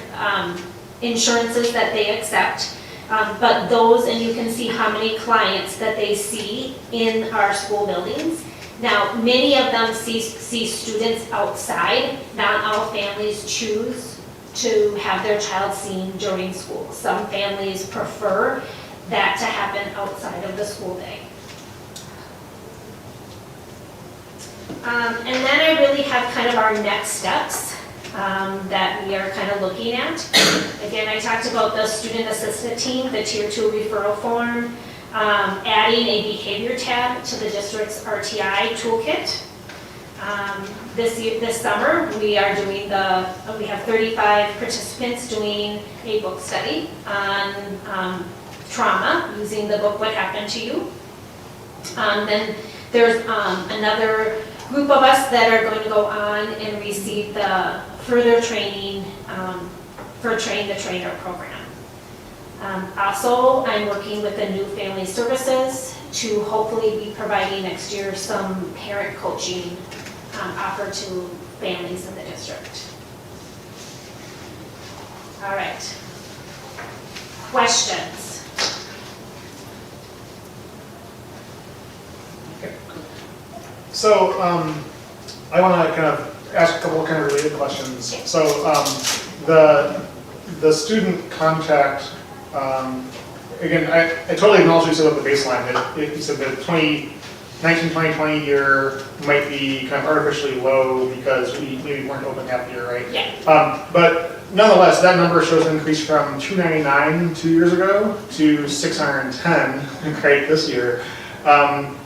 insurances that they accept. But those, and you can see how many clients that they see in our school buildings. Now, many of them see students outside. Not all families choose to have their child seen during school. Some families prefer that to happen outside of the school day. And then I really have kind of our next steps that we are kind of looking at. Again, I talked about the student assistant team, the Tier 2 referral form, adding a behavior tab to the district's RTI toolkit. This summer, we are doing we have 35 participants doing a book study on trauma using the book What Happened to You. Then there's another group of us that are going to go on and receive the further training for Train the Trainer program. Also, I'm working with the New Family Services to hopefully be providing next year some parent coaching offered to families in the district. All right. Questions? So I want to kind of ask a couple of kind of related questions. So the student contact, again, I totally acknowledge what you said about the baseline. You said the 2019-2020 year might be kind of artificially low because we maybe weren't open half the year, right? Yeah. But nonetheless, that number shows an increase from 299 2 years ago to 610 right this year,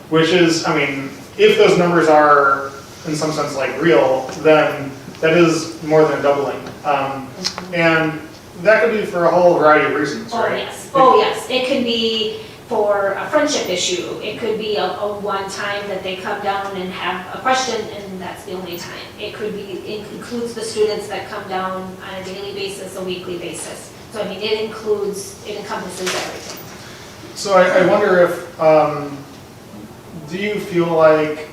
which is, I mean, if those numbers are in some sense like real, then that is more than a doubling. And that could be for a whole variety of reasons, Oh, right? yes. Oh, yes. It could be for a friendship issue. It could be a one time that they come down and have a question and that's the only time. It could be, it includes the students that come down on a daily basis, a weekly basis. So I mean, it encompasses everything. So I wonder if, do you feel like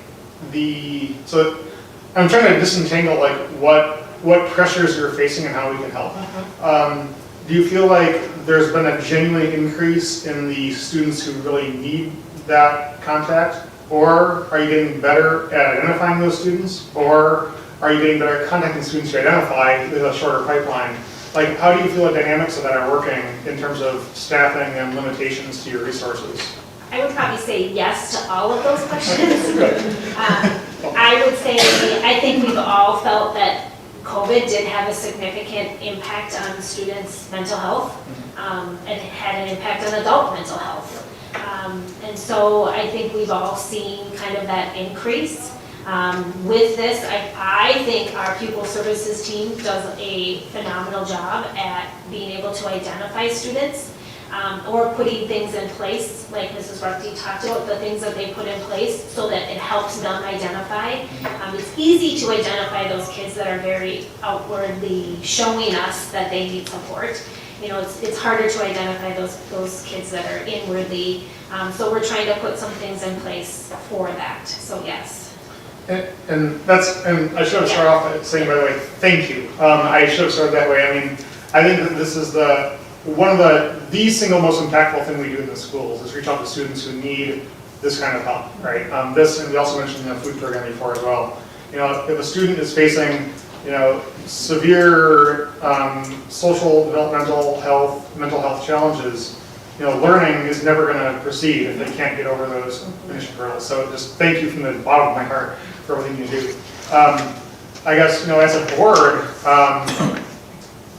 so I'm trying to disentangle like what pressures you're facing and how we can help. Do you feel like there's been a genuine increase in the students who really need that contact? Or are you getting better at identifying those students? Or are you getting better at contacting students you identify with a shorter pipeline? Like, how do you feel the dynamics of that are working in terms of staffing and limitations to your resources? I would probably say yes to all of those questions. I would say, I think we've all felt that COVID did have a significant impact on students' mental health, and it had an impact on adult mental health. And so I think we've all seen kind of that increase. With this, I think our pupil services team does a phenomenal job at being able to identify students or putting things in place, like Mrs. Ruckty talked about, the things that they put in place so that it helps them identify. It's easy to identify those kids that are very outwardly showing us that they need support. You know, it's harder to identify those kids that are inwardly. So we're trying to put some things in place for that. So yes. And I should have started off by saying, by the way, thank you. I should have started that way. I mean, I think that this is one of the single most impactful thing we do in the schools is reach out to students who need this kind of help, right? This, and we also mentioned the food program before as well. You know, if a student is facing, you know, severe social, developmental health, mental health challenges, you know, learning is never going to proceed if they can't get over those initial hurdles. So just thank you from the bottom of my heart for everything you do. I guess, you know, as a board,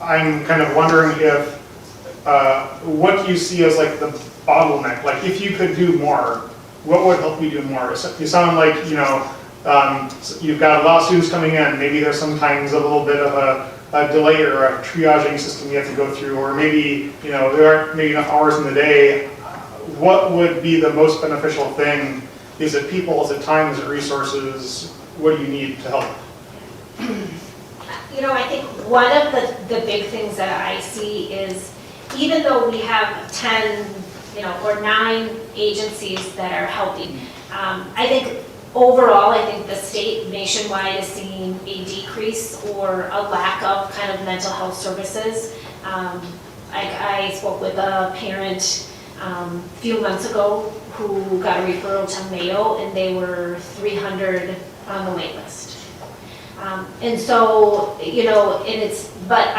I'm kind of wondering if, what do you see as like the bottleneck? Like if you could do more, what would help you do more? You sound like, you know, you've got a lot of students coming in. Maybe there's sometimes a little bit of a delay or a triaging system you have to go through, or maybe, you know, there aren't maybe enough hours in the day. What would be the most beneficial thing? Is it people, is it time, is it resources? What do you need to help? You know, I think one of the big things that I see is even though we have 10, you know, or 9 agencies that are helping, I think overall, I think the state nationwide is seeing a decrease or a lack of kind of mental health services. I spoke with a parent a few months ago who got a referral to Mayo, and they were 300 on the wait list. And so, you know, and it's, but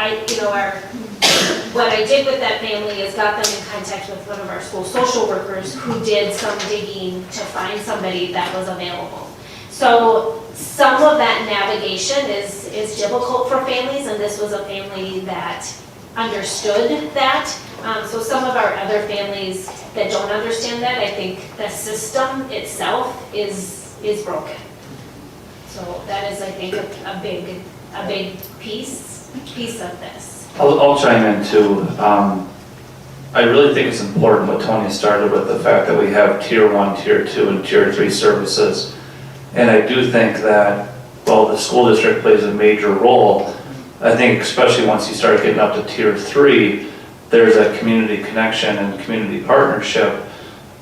what I did with that family is got them in contact with one of our school social workers who did some digging to find somebody that was available. So some of that navigation is difficult for families, and this was a family that understood that. So some of our other families that don't understand that, I think the system itself is broken. So that is, I think, a big piece of this. I'll chime in too. I really think it's important what Tony started with, the fact that we have tier 1, tier 2, and tier 3 services. And I do think that, well, the school district plays a major role. I think especially once you start getting up to tier 3, there's a community connection and community partnership,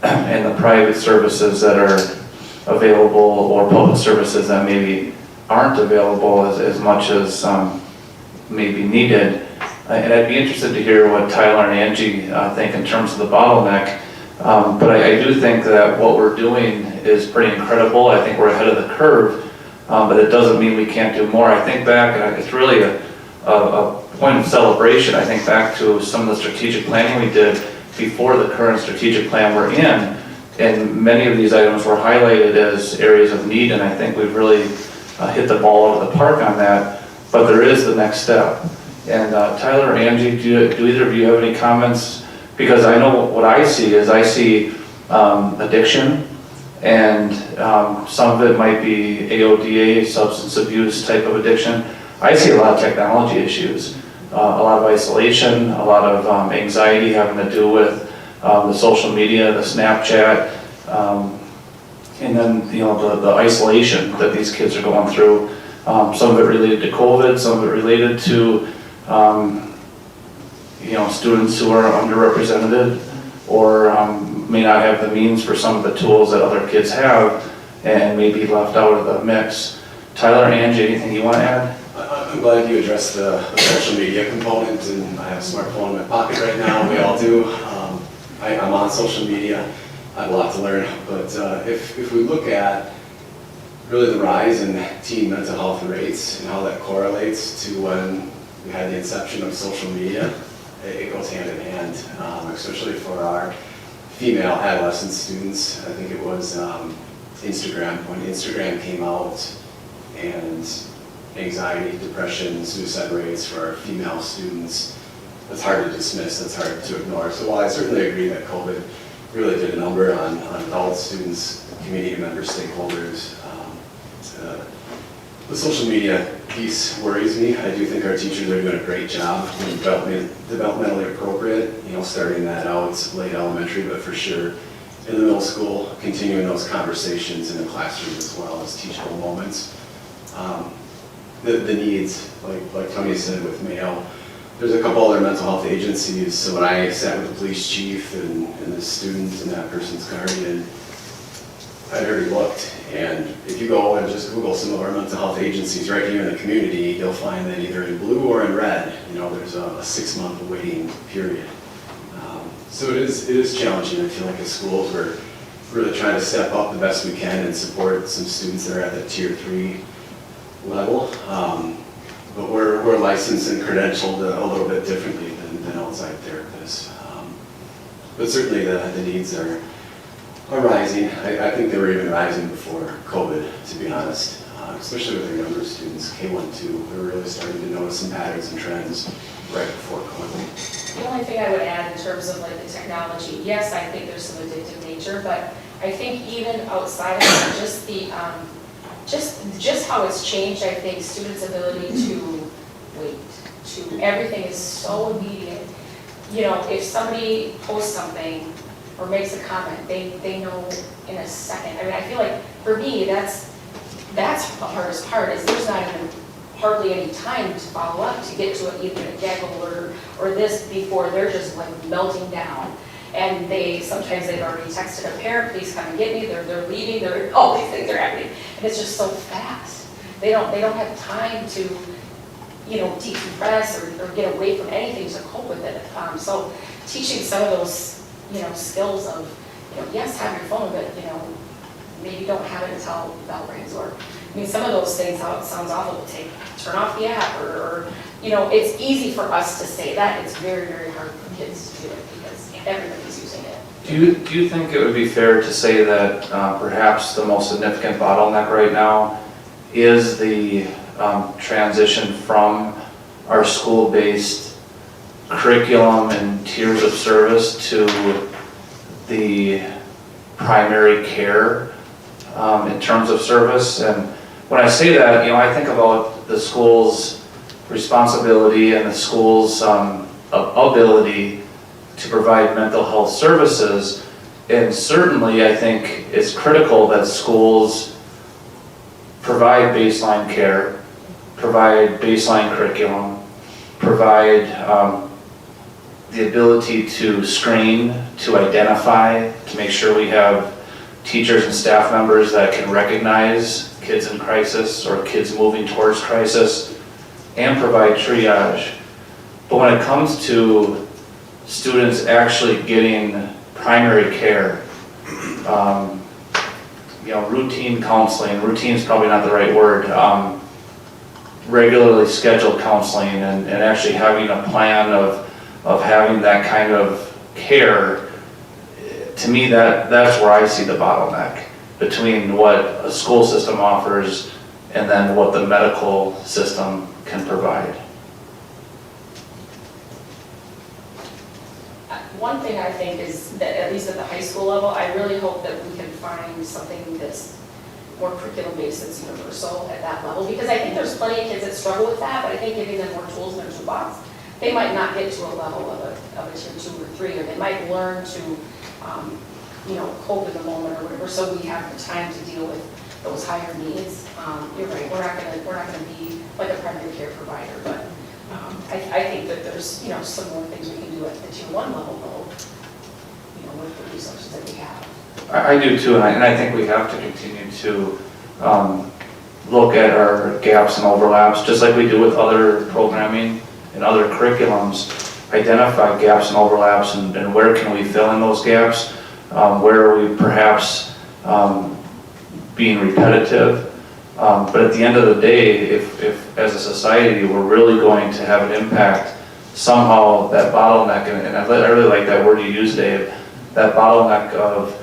and the private services that are available or public services that maybe aren't available as much as may be needed. And I'd be interested to hear what Tyler and Angie think in terms of the bottleneck. But I do think that what we're doing is pretty incredible. I think we're ahead of the curve, but it doesn't mean we can't do more. I think back, and it's really a point of celebration. I think back to some of the strategic planning we did before the current strategic plan we're in, and many of these items were highlighted as areas of need, and I think we've really hit the ball out of the park on that. But there is the next step. And Tyler or Angie, do either of you have any comments? Because I know what I see is addiction, and some of it might be AODA, substance abuse type of addiction. I see a lot of technology issues, a lot of isolation, a lot of anxiety having to do with the social media, the Snapchat, and then, you know, the isolation that these kids are going through. Some of it related to COVID, some of it related to, you know, students who are underrepresented or may not have the means for some of the tools that other kids have and may be left out of the mix. Tyler, Angie, anything you want to add? I'm glad you addressed the social media component, and I have a smartphone in my pocket right now, we all do. I'm on social media, I have a lot to learn, but if we look at really the rise in teen mental health rates and how that correlates to when we had the inception of social media, it goes hand in hand, especially for our female adolescent students. I think it was Instagram, when Instagram came out, and anxiety, depression, suicide rates for our female students, that's hard to dismiss, that's hard to ignore. So while I certainly agree that COVID really did a number on adult students, community members, stakeholders, the social media piece worries me. I do think our teachers are doing a great job being developmentally appropriate, you know, starting that out late elementary, but for sure in the middle school, continuing those conversations in the classroom as well as teachable moments. The needs, like Tony said with Mayo, there's a couple other mental health agencies, so when I sat with the police chief and the student and that person's guardian, I'd already looked, and if you go and just Google some of our mental health agencies right here in the community, you'll find that either in blue or in red, you know, there's a 6-month waiting period. So it is challenging. I feel like as schools we're really trying to step up the best we can and support some students that are at that tier 3 level. But we're licensed and credentialed a little bit differently than outside therapists. But certainly the needs are rising. I think they were even rising before COVID, to be honest, especially with our younger students, K-1-2. We were really starting to notice some patterns and trends right before COVID. The only thing I would add in terms of like the technology, yes, I think there's some addictive nature, but I think even outside of that, just the just how it's changed, I think, students' ability to wait, to everything is so immediate. You know, if somebody posts something or makes a comment, they know in a second. I mean, I feel like for me, that's the hardest part, is there's not even hardly any time to follow up to get to either a gaggle or this before they're just like melting down. And sometimes they've already texted a parent, please come and get me, they're leaving, all these things are happening. And it's just so fast. They don't have time to, you know, decompress or get away from anything to cope with it. So teaching some of those, you know, skills of, you know, yes, have your phone, but, you know, maybe don't have it until the bell rings. Or, I mean, some of those things, how it sounds awful to turn off the app or, you know, it's easy for us to say that. It's very, very hard for kids to do it because everybody's using it. Do you think it would be fair to say that perhaps the most significant bottleneck right now is the transition from our school-based curriculum and tiers of service to the primary care in terms of service? And when I say that, you know, I think about the school's responsibility and the school's ability to provide mental health services. And certainly I think it's critical that schools provide baseline care, provide baseline curriculum, provide the ability to screen, to identify, to make sure we have teachers and staff members that can recognize kids in crisis or kids moving towards crisis, and provide triage. But when it comes to students actually getting primary care, you know, routine counseling, routine is probably not the right word, regularly scheduled counseling and actually having a plan of having that kind of care, to me that's where I see the bottleneck between what a school system offers and then what the medical system can provide. One thing I think is that, at least at the high school level, I really hope that we can find something that's more curriculum-based that's universal at that level, because I think there's plenty of kids that struggle with that, but I think giving them more tools in their toolbox, they might not get to a level of a tier 2 or 3, or they might learn to, cope in the moment or whatever, so we have the time to deal with those higher needs. You're right, we're not gonna be like a primary care provider, but I think that there's, some more things we can do at the tier 1 level though, with the resources that we have. I do too, and I think we have to continue to look at our gaps and overlaps, just like we do with other programming and other curriculums, identify gaps and overlaps and where can we fill in those gaps, where are we perhaps being repetitive. But at the end of the day, if as a society we're really going to have an impact, somehow that bottleneck, and I really like that word you used, Dave, that bottleneck of,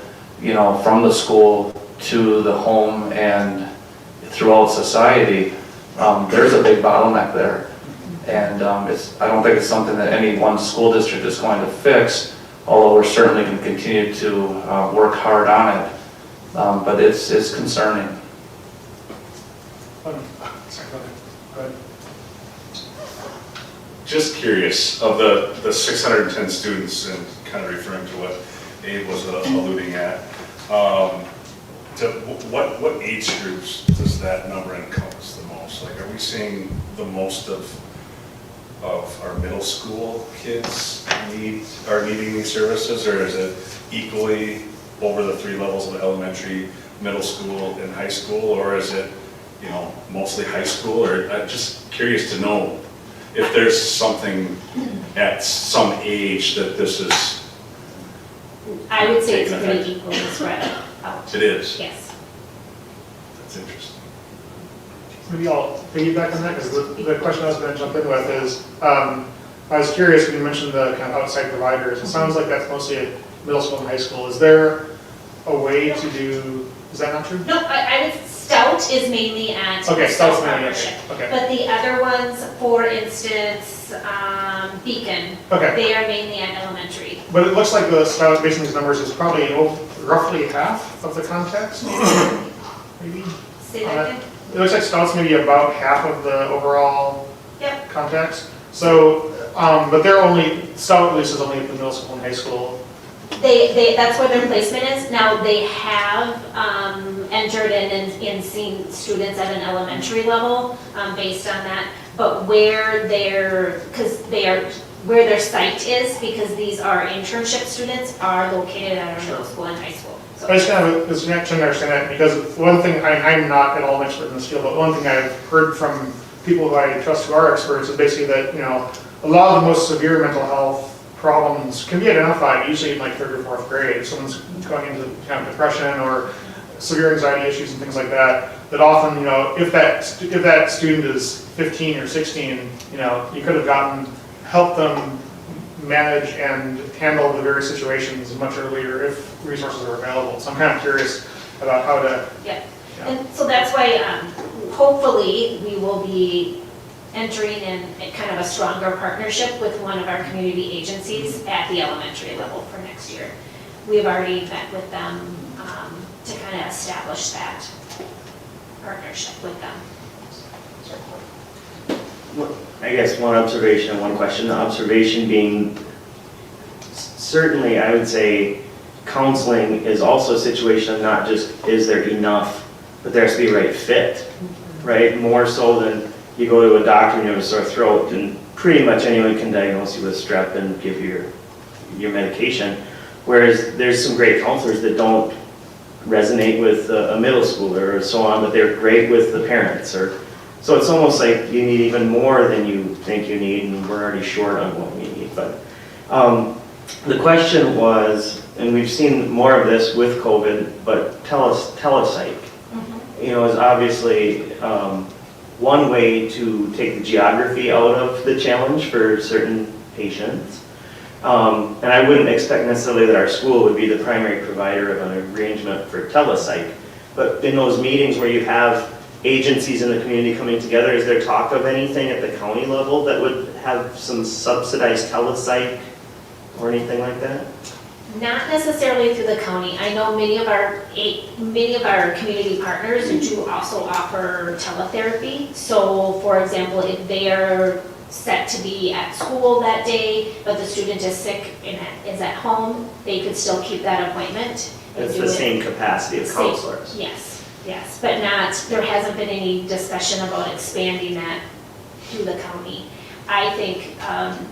from the school to the home and throughout society, there's a big bottleneck there. And I don't think it's something that any one school district is going to fix, although we're certainly going to continue to work hard on it. But it's concerning. Sorry, go ahead. Just curious, of the 610 students, and kind of referring to what Abe was alluding at, what age groups does that number encompass the most? Like, are we seeing the most of our middle school kids are needing these services, or is it equally over the 3 levels of elementary, middle school, and high school, or is it, mostly high school? Or I'm just curious to know if there's something at some age that this is. I would say it's taking pretty effect. equally spread out. It is. Yes. That's interesting. Maybe I'll piggyback on that, because the question I was going to jump in with is, I was curious when you mentioned the kind of outside providers. It sounds like that's mostly at middle school and high school. Is there a way to do, is that not true? No, I would, Stout is mainly at Okay, Stout's mainly, partnership. okay. But the other ones, for instance, Beacon, Okay, they are mainly at elementary. but it looks like the Stout, based on these numbers, is probably roughly half of the context, maybe? Say that again? It looks like Stout's maybe about half of the overall Yep. context. So, but they're only, Stout at least is only at the middle school and high school. That's where their placement is. Now, they have entered in seeing students at an elementary level based on that, but where their site is, because these are internship students, are located at our middle school and high school. So I just kind of was trying to understand that, because one thing, I'm not at all an expert in this field, but one thing I've heard from people who I trust who are experts is basically that, a lot of the most severe mental health problems can be identified usually in like 3rd or 4th grade. If someone's going into kind of depression or severe anxiety issues and things like that, that often, if that student is 15 or 16, you could have helped them manage and handle the various situations much earlier if resources are available. So I'm kind of curious about how to. yeah, and so that's why hopefully we will be entering in a kind of a stronger partnership with one of our community agencies at the elementary level for next year. We have already met with them to kind of establish that partnership with them. I guess one observation and one question. The observation being, certainly I would say counseling is also a situation of not just is there enough, but there has to be right fit, right? More so than you go to a doctor and you have a sore throat, and pretty much anyone can diagnose you with strep and give you your medication. Whereas there's some great counselors that don't resonate with a middle schooler or so on, but they're great with the parents. So it's almost like you need even more than you think you need, and we're already short on what we need. But the question was, and we've seen more of this with COVID, but telepsych, is obviously one way to take the geography out of the challenge for certain patients. And I wouldn't expect necessarily that our school would be the primary provider of an arrangement for telepsych. But in those meetings where you have agencies in the community coming together, is there talk of anything at the county level that would have some subsidized telepsych or anything like that? Not necessarily through the county. I know many of our community partners do also offer teletherapy. So for example, if they are set to be at school that day, but the student is sick and is at home, they could still keep that appointment. and It's do the it. same capacity of Same. counselors. Yes, but there hasn't been any discussion about expanding that through the county. I think,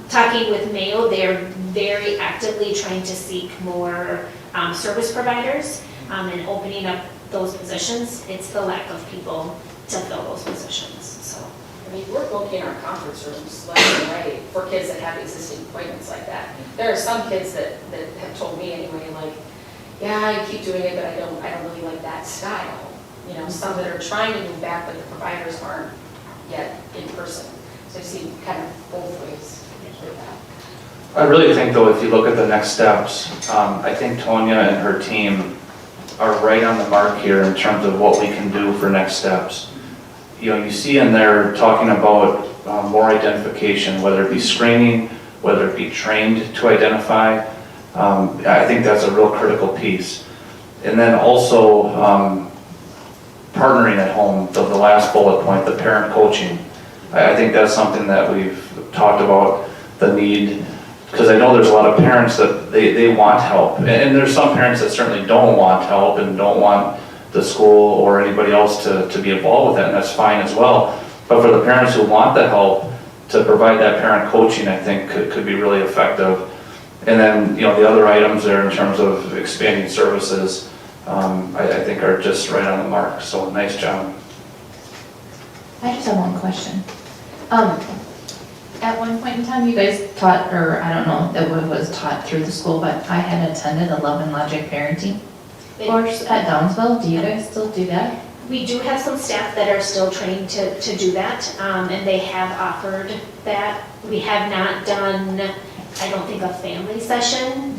talking with Mayo, they're very actively trying to seek more service providers and opening up those positions. It's the lack of people to fill those positions, so. I mean, we're booking our conference rooms left and right for kids that have existing appointments like that. There are some kids that have told me anyway, like, yeah, I keep doing it, but I don't really like that style. You know, some that are trying to move back, but the providers aren't yet in person. So I've seen kind of both ways with that. I really think though, if you look at the next steps, I think Tonya and her team are right on the mark here in terms of what we can do for next steps. You know, you see in there talking about more identification, whether it be screening, whether it be trained to identify. I think that's a real critical piece. And then also partnering at home, the last bullet point, the parent coaching. I think that's something that we've talked about, the need, because I know there's a lot of parents that they want help. And there's some parents that certainly don't want help and don't want the school or anybody else to be involved with it, and that's fine as well. But for the parents who want the help, to provide that parent coaching, I think could be really effective. And then, you know, the other items there in terms of expanding services, I think are just right on the mark. So nice job. I just have one question. At one point in time, you guys taught, or I don't know if it was taught through the school, but I had attended a Love and Logic parenting course at Downsville. Do you guys still do that? We do have some staff that are still trained to do that, and they have offered that. We have not done, I don't think, a family session.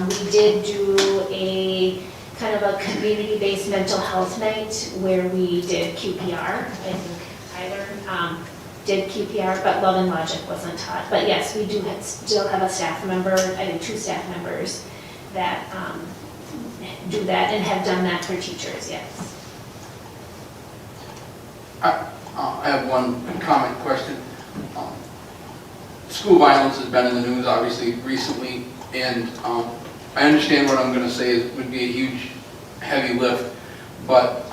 We did do a kind of a community-based mental health night where we did QPR. I think Tyler did QPR, but Love and Logic wasn't taught. But yes, we do still have a staff member, I think 2 staff members that do that and have done that for teachers, yes. I have one comment question. School violence has been in the news obviously recently, and I understand what I'm going to say would be a huge, heavy lift, but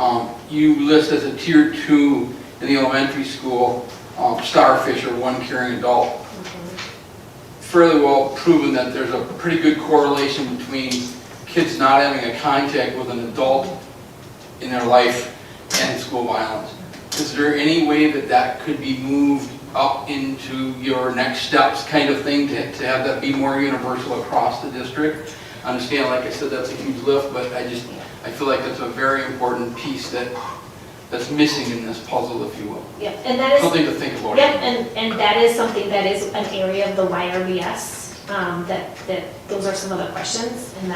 you list as a tier 2 in the elementary school, starfish or one caring adult. Fairly well proven that there's a pretty good correlation between kids not having a contact with an adult in their life and school violence. Is there any way that could be moved up into your next steps kind of thing to have that be more universal across the district? I understand, like I said, that's a huge lift, but I feel like that's a very important piece that's missing in this puzzle, if you will. Yep, and that is something to think about. Yep, and that is something that is an area of the YRBS, that those are some of the questions, and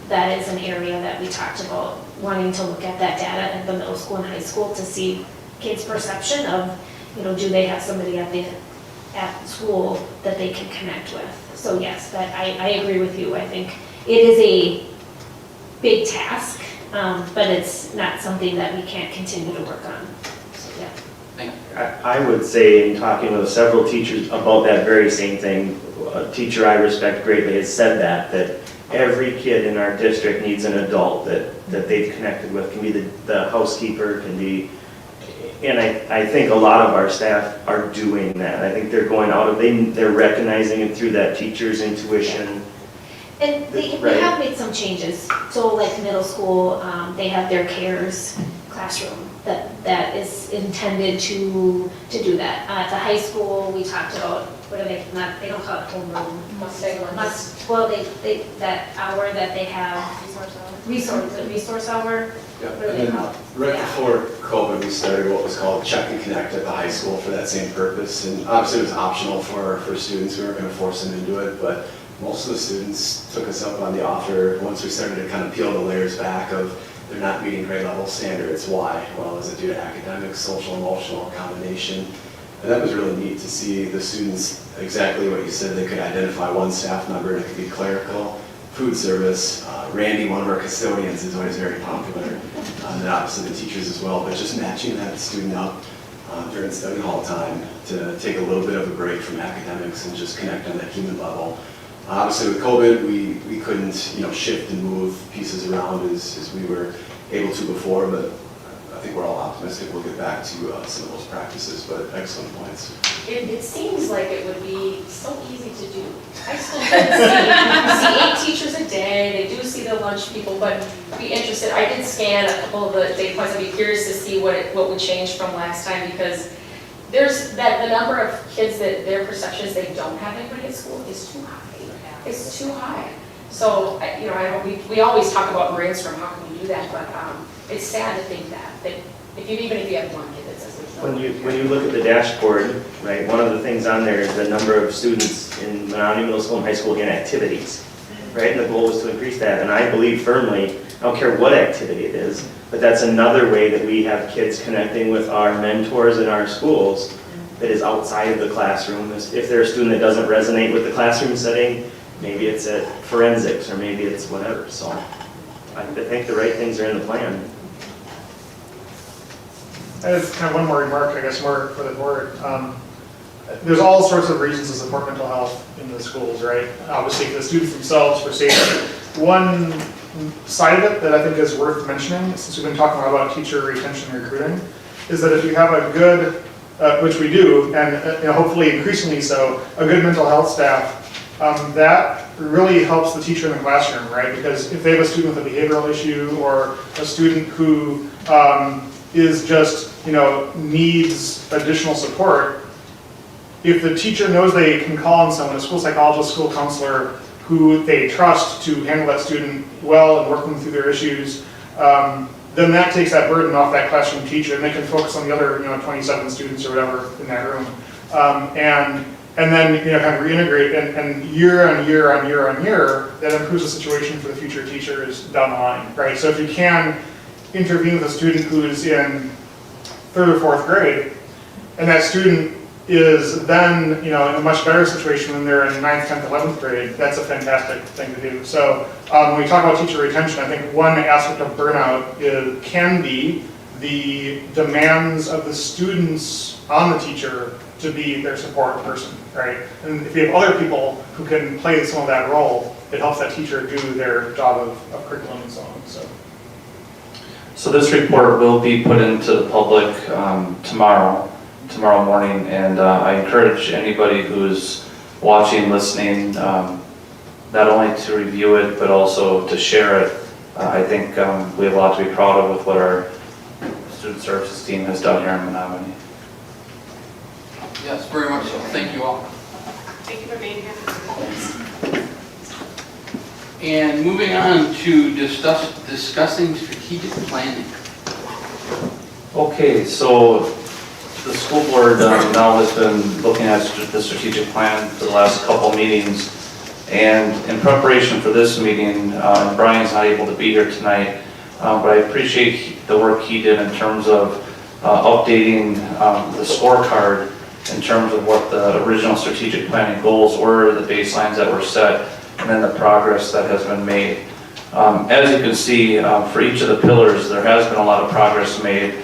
that is an area that we talked about, wanting to look at that data at the middle school and high school to see kids' perception of, you know, do they have somebody at school that they can connect with. So yes, that I agree with you. I think it is a big task, but it's not something that we can't continue to work on. So yeah. Thank you. I would say, in talking with several teachers about that very same thing, a teacher I respect greatly has said that every kid in our district needs an adult that they've connected with. Can be the housekeeper, can be, and I think a lot of our staff are doing that. I think they're going out, they're recognizing it through that teacher's intuition. And we have made some changes. So like middle school, they have their CARES classroom that is intended to do that. At the high school, we talked about, they don't call it homeroom. Well, they that hour that they have. Resource hour. Yeah, What do and they then call it? right Yeah. before COVID, we started what was called Check and Connect at the high school for that same purpose. And obviously it was optional for students. We weren't going to force them into it, but most of the students took us up on the offer once we started to kind of peel the layers back of they're not meeting grade level standards. Why? Well, is it due to academic, social, emotional combination? And that was really neat to see the students, exactly what you said, they could identify one staff member, and it could be clerical, food service. Randy, one of our custodians, is always very popular, and then obviously the teachers as well, but just matching that student up during study hall time to take a little bit of a break from academics and just connect on that human level. Obviously with COVID, we couldn't shift and move pieces around as we were able to before, but I think we're all optimistic we'll get back to some of those practices, but excellent points. It seems like it would be so easy to do. I still see 8 teachers a day, they do see the lunch people, but be interested, I did scan a couple of the data points, I'd be curious to see what would change from last time, because there's the number of kids that their perception is they don't have anybody at school is too high. It's too high. So, we always talk about brainstorm, how can we do that, but it's sad to think that even if you have one kid that says there's no. When you look at the dashboard, right, one of the things on there is the number of students in Menomonie Middle School and High School in activities, right? And the goal is to increase that, and I believe firmly, I don't care what activity it is, but that's another way that we have kids connecting with our mentors in our schools that is outside of the classroom. If they're a student that doesn't resonate with the classroom setting, maybe it's at forensics, or maybe it's whatever, so I think the right things are in the plan. I have kind of one more remark, I guess, more for the board. There's all sorts of reasons to support mental health in the schools, right? Obviously, for the students themselves, for safety. One side of it that I think is worth mentioning, since we've been talking a lot about teacher retention and recruiting, is that if you have a good, which we do, and hopefully increasingly so, a good mental health staff, that really helps the teacher in the classroom, right? Because if they have a student with a behavioral issue, or a student who is just, needs additional support, if the teacher knows they can call on someone, a school psychologist, school counselor, who they trust to handle that student well and work them through their issues, then that takes that burden off that classroom teacher, and they can focus on the other, 27 students or whatever in that room. And then, kind of reintegrate, and year on year on year on year, that improves the situation for the future teachers down the line, right? So if you can intervene with a student who is in 3rd or 4th grade, and that student is then, in a much better situation when they're in 9th, 10th, 11th grade, that's a fantastic thing to do. So when we talk about teacher retention, I think one aspect of burnout can be the demands of the students on the teacher to be their support person, right? And if you have other people who can play some of that role, it helps that teacher do their job of curriculum and so on. So this report will be put into the public tomorrow morning, and I encourage anybody who's watching, listening, not only to review it, but also to share it. I think we have a lot to be proud of with what our student services team has done here in Menomonie. Yes, very much so. Thank you all. Thank you for being here. And moving on to discussing strategic planning. Okay, so the school board now has been looking at the strategic plan for the last couple meetings, and in preparation for this meeting, Brian's not able to be here tonight, but I appreciate the work he did in terms of updating the scorecard in terms of what the original strategic planning goals were, the baselines that were set, and then the progress that has been made. As you can see, for each of the pillars, there has been a lot of progress made.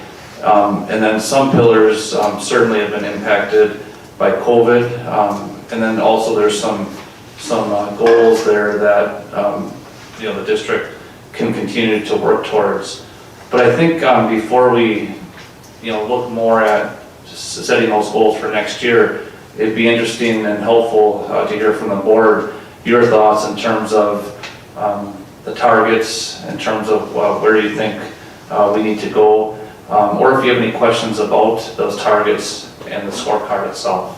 And then some pillars certainly have been impacted by COVID. And then also there's some goals there that the district can continue to work towards. But I think before we look more at just setting those goals for next year, it'd be interesting and helpful to hear from the board your thoughts in terms of the targets, in terms of where you think we need to go, or if you have any questions about those targets and the scorecard itself.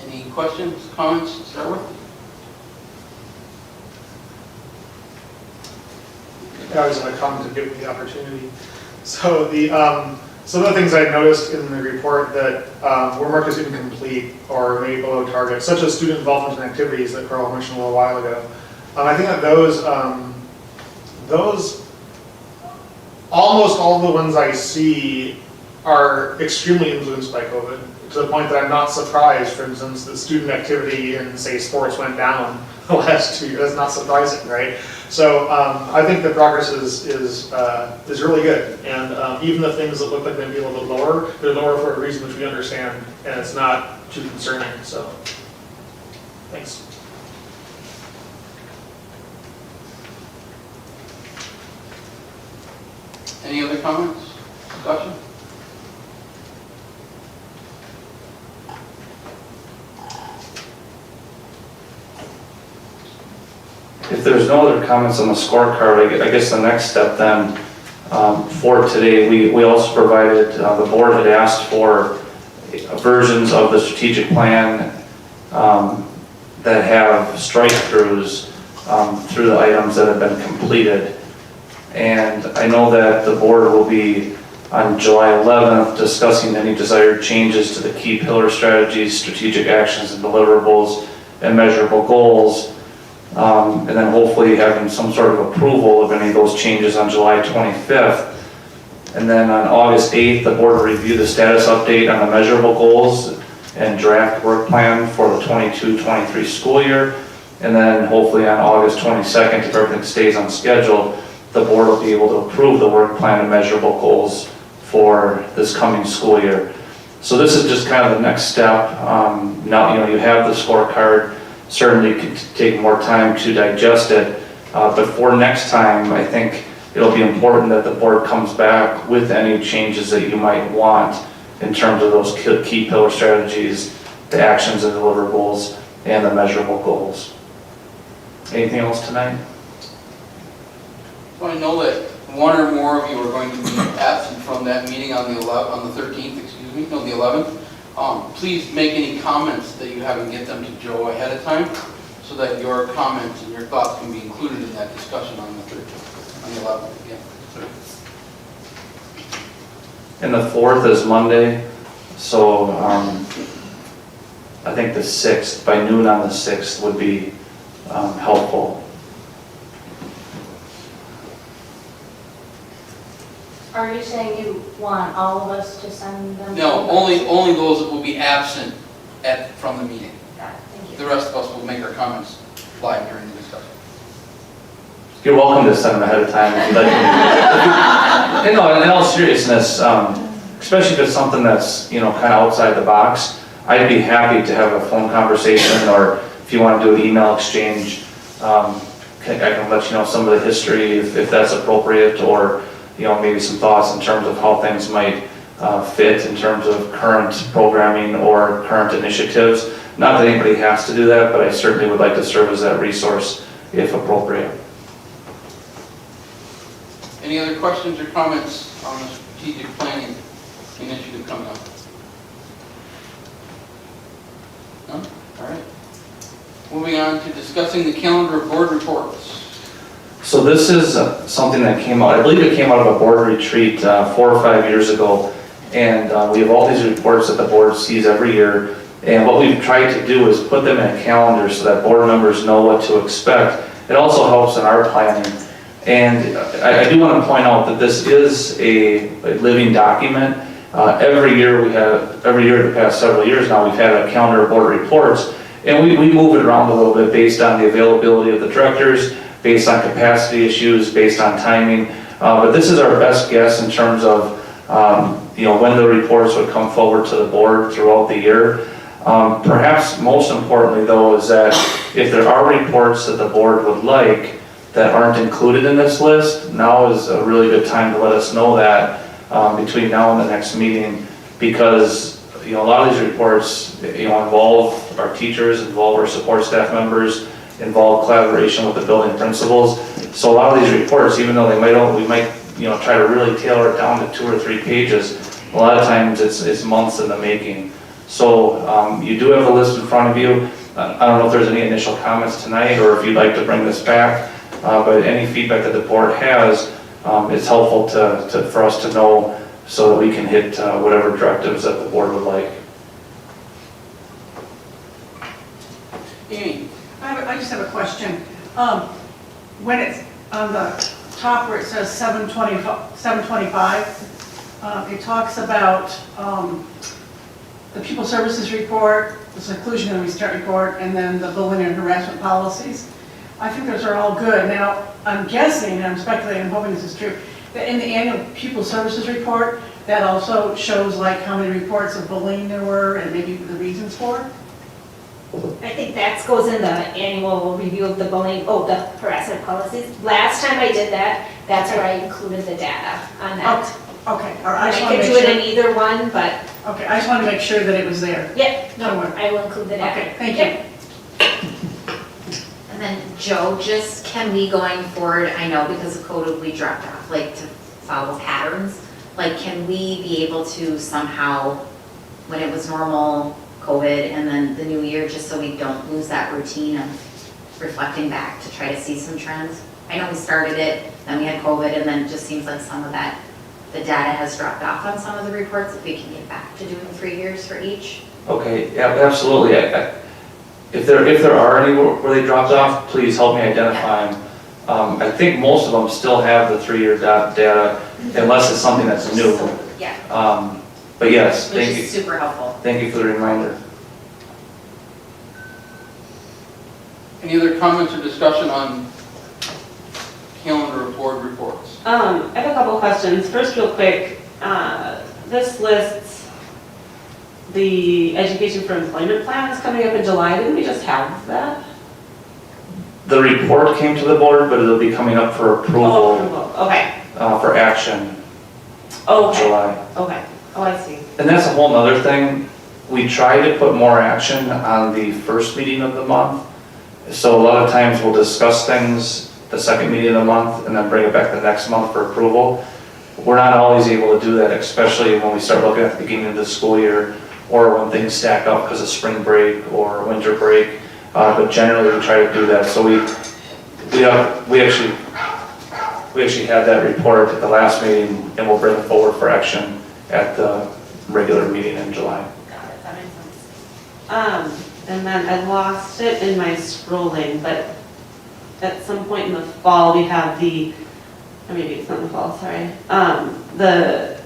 Any questions, comments to start with? I always want to comment to give the opportunity. So some of the things I noticed in the report that were marked as incomplete or maybe below target, such as student involvement in activities that Carl mentioned a little while ago. I think that those almost all of the ones I see are extremely influenced by COVID, to the point that I'm not surprised, for instance, that student activity in, say, sports went down the last 2 years. That's not surprising, right? So I think the progress is really good. And even the things that look like they'd be a little bit lower, they're lower for a reason which we understand, and it's not too concerning, so, thanks. Any other comments, discussion? If there's no other comments on the scorecard, I guess the next step then, for today, we also provided, the board had asked for versions of the strategic plan that have strike-throughs through the items that have been completed. And I know that the board will be on July 11th discussing any desired changes to the key pillar strategies, strategic actions and deliverables, and measurable goals. And then hopefully having some sort of approval of any of those changes on July 25th. And then on August 8th, the board will review the status update on the measurable goals and draft work plan for the 22-23 school year. And then hopefully on August 22nd, if everything stays on schedule, the board will be able to approve the work plan and measurable goals for this coming school year. So this is just kind of the next step. Now you have the scorecard. Certainly could take more time to digest it, but for next time, I think it'll be important that the board comes back with any changes that you might want in terms of those key pillar strategies, the actions and deliverables, and the measurable goals. Anything else tonight? Well, I know that one or more of you are going to be absent from that meeting on the 13th, excuse me, no, the 11th. Please make any comments that you have and get them to Joe ahead of time so that your comments and your thoughts can be included in that discussion on the 13th, on the 11th, yeah. And the 4th is Monday, so I think the 6th, by noon on the 6th would be helpful. Are you saying you want all of us to send them? No, only those that will be absent from the meeting. Got it, thank you. The rest of us will make our comments live during the discussion. You're welcome to send them ahead of time if you'd like. In all seriousness, especially if it's something that's, kind of outside the box, I'd be happy to have a phone conversation, or if you want to do an email exchange, I can let you know some of the history if that's appropriate, or maybe some thoughts in terms of how things might fit in terms of current programming or current initiatives. Not that anybody has to do that, but I certainly would like to serve as that resource if appropriate. Any other questions or comments on the strategic planning initiative coming up? No? All right. Moving on to discussing the calendar of board reports. So this is something that came out, I believe it came out of a board retreat 4 or 5 years ago. And we have all these reports that the board sees every year. And what we've tried to do is put them in a calendar so that board members know what to expect. It also helps in our planning. And I do want to point out that this is a living document. Every year the past several years now, we've had a calendar of board reports. And we move it around a little bit based on the availability of the directors, based on capacity issues, based on timing. But this is our best guess in terms of when the reports would come forward to the board throughout the year. Perhaps most importantly though is that if there are reports that the board would like that aren't included in this list, now is a really good time to let us know that between now and the next meeting, because a lot of these reports involve our teachers, involve our support staff members, involve collaboration with the building principals. So a lot of these reports, even though we might try to really tailor it down to 2 or 3 pages, a lot of times it's months in the making. So you do have a list in front of you. I don't know if there's any initial comments tonight or if you'd like to bring this back, but any feedback that the board has, it's helpful for us to know so that we can hit whatever directives that the board would like. Amy? I just have a question. When it's on the top where it says 725, it talks about the pupil services report, the seclusion and restraint report, and then the bullying and harassment policies. I think those are all good. Now, I'm guessing, and I'm speculating, I'm hoping this is true, that in the annual pupil services report, that also shows like how many reports of bullying there were and maybe the reasons for it? I think that goes in the annual review of the bullying, the harassment policies. Last time I did that, that's where I included the data on that. Okay, all right. I could do it in either one, but Okay, I just wanted to make sure that it was there. yeah, no, Somewhere. I will include the data. Okay, thank you. And then Joe, just can we going forward, I know because of COVID we dropped off, like to follow patterns, like can we be able to somehow, when it was normal, COVID, and then the new year, just so we don't lose that routine of reflecting back to try to see some trends? I know we started it, then we had COVID, and then it just seems like some of that, the data has dropped off on some of the reports, if we can get back to doing 3 years for each. Okay, yeah, absolutely. If there are any where they dropped off, please help me identify them. I think most of them still have the 3-year data, unless it's something that's new. Yeah, But yes, which thank you. is super helpful. Thank you for the reminder. Any other comments or discussion on calendar of board reports? I have a couple questions. First, real quick, this lists the education for employment plan is coming up in July. Didn't we just have that? The report came to the board, but it'll be coming up for Oh, approval, approval. Okay. for action in Okay. July. Okay. Oh, I see. And that's a whole nother thing. We try to put more action on the first meeting of the month. So a lot of times we'll discuss things the second meeting of the month and then bring it back the next month for approval. We're not always able to do that, especially when we start looking at the beginning of the school year or when things stack up because of spring break or winter break. But generally we try to do that. So we actually had that report at the last meeting and we'll bring it forward for action at the regular meeting in July. Got it, that makes sense. And then I lost it in my scrolling, but at some point in the fall, we have or maybe it's not in the fall, sorry, the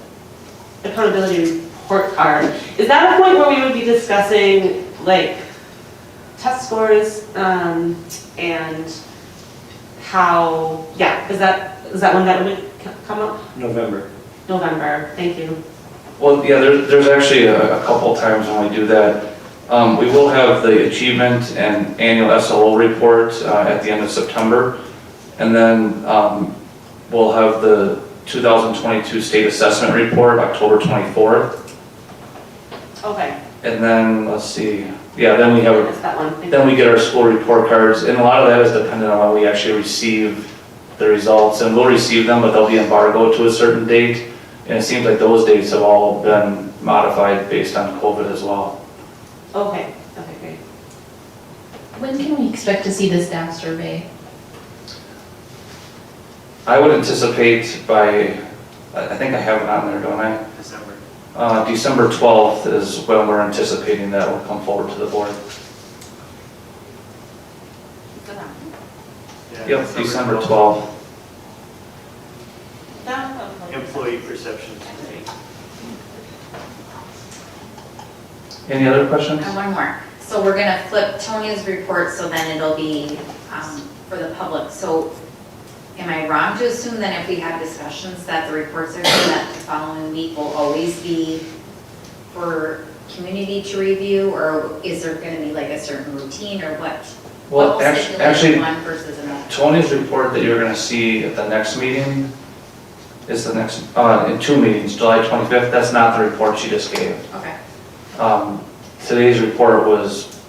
accountability report card. Is that a point where we would be discussing like test scores, and how, is that when that would come up? November. November, thank you. Well, yeah, there's actually a couple times when we do that. We will have the achievement and annual SLO report at the end of September. And then we'll have the 2022 state assessment report, October 24th. Okay. And then, let's see, then we I have, missed that one. Thank then you. we get our school report cards. And a lot of that is dependent on when we actually receive the results. And we'll receive them, but they'll be embargoed to a certain date. And it seems like those dates have all been modified based on COVID as well. Okay, great. When can we expect to see the staff survey? I would anticipate by, I think I have it on there, don't I? December. December 12th is when we're anticipating that will come forward to the board. Good on. Yep, December 12th. Employee perceptions. Any other questions? And one more. So we're gonna flip Tonia's report, so then it'll be for the public. So am I wrong to assume that if we have discussions that the reports are due, that the following week will always be for community to review? Or is there gonna be like a certain routine or what? Well, What will stipulate actually, one versus another? Tony's report that you're gonna see at the next meeting is the next, in 2 meetings, July 25th. That's not the report she just gave. Okay. Today's report was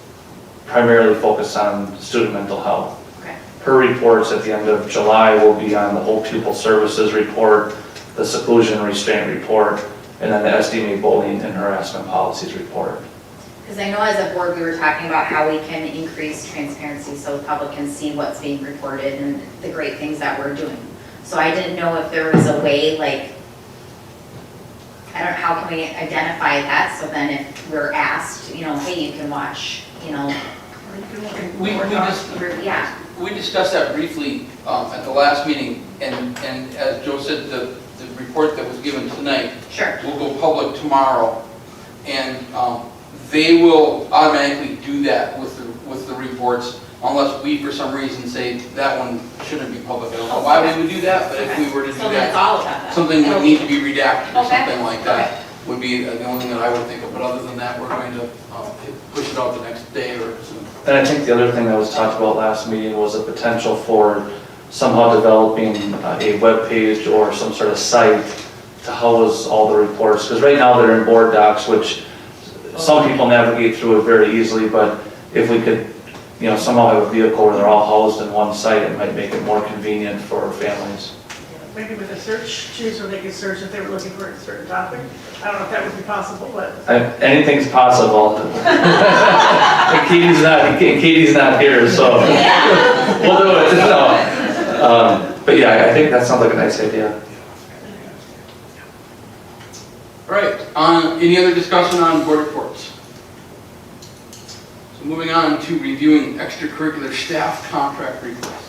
primarily focused on student mental health. Okay. Her reports at the end of July will be on the whole pupil services report, the seclusion restraint report, and then the SDMA bullying and harassment policies report. Because I know as a board, we were talking about how we can increase transparency so the public can see what's being reported and the great things that we're doing. So I didn't know if there was a way, like, I don't know, how can we identify that? So then if we're asked, hey, you can watch, yeah. We discussed that briefly at the last meeting, and as Joe said, the report that was given tonight Sure. will go public tomorrow. And they will automatically do that with the reports unless we, for some reason, say that one shouldn't be public. I don't know why we would do that, but if we were to do So that's that, all of that. something would need to be redacted or Okay. something like that would be the only thing that I would think of. But other than that, we're going to push it out the next day or soon. And I think the other thing that was talked about last meeting was the potential for somehow developing a web page or some sort of site to house all the reports. Because right now they're in board docs, which some people navigate through it very easily, but if we could, somehow have a vehicle where they're all housed in one site, it might make it more convenient for families. Maybe with a search, choose where they could search if they were looking for a certain topic. I don't know if that would be possible, but. Anything's possible. And Katie's not here, so we'll do it. No. But yeah, I think that sounds like a nice idea. All right, any other discussion on board reports? So moving on to reviewing extracurricular staff contract requests.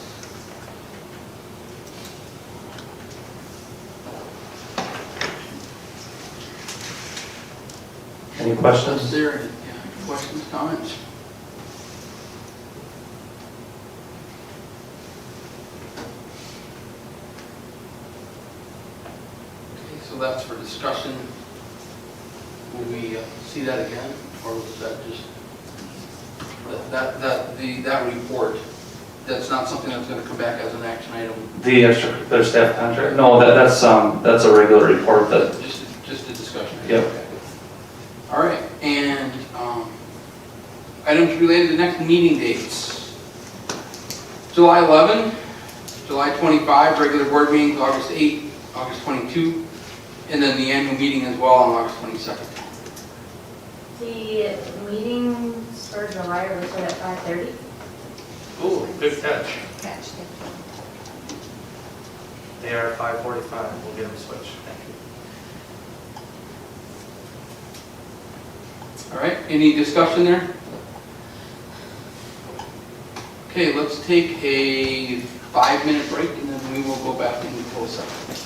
Any questions? Is there any questions, comments? Okay, so that's for discussion. Will we see that again, or was that just, that report, that's not something that's going to come back as an action item? The extracurricular staff contract? No, that's a regular report that. Just a discussion. Yep. Okay. All right, and items related to next meeting dates. July 11, July 25, regular board meetings, August 8, August 22, and then the annual meeting as well on August 22nd. The meetings for July are listed at 5:30. Oh, good catch. Catch. They are 5:45. We'll get them switched. Thank you. All right, any discussion there? Okay, let's take a 5-minute break and then we will go back into closed session.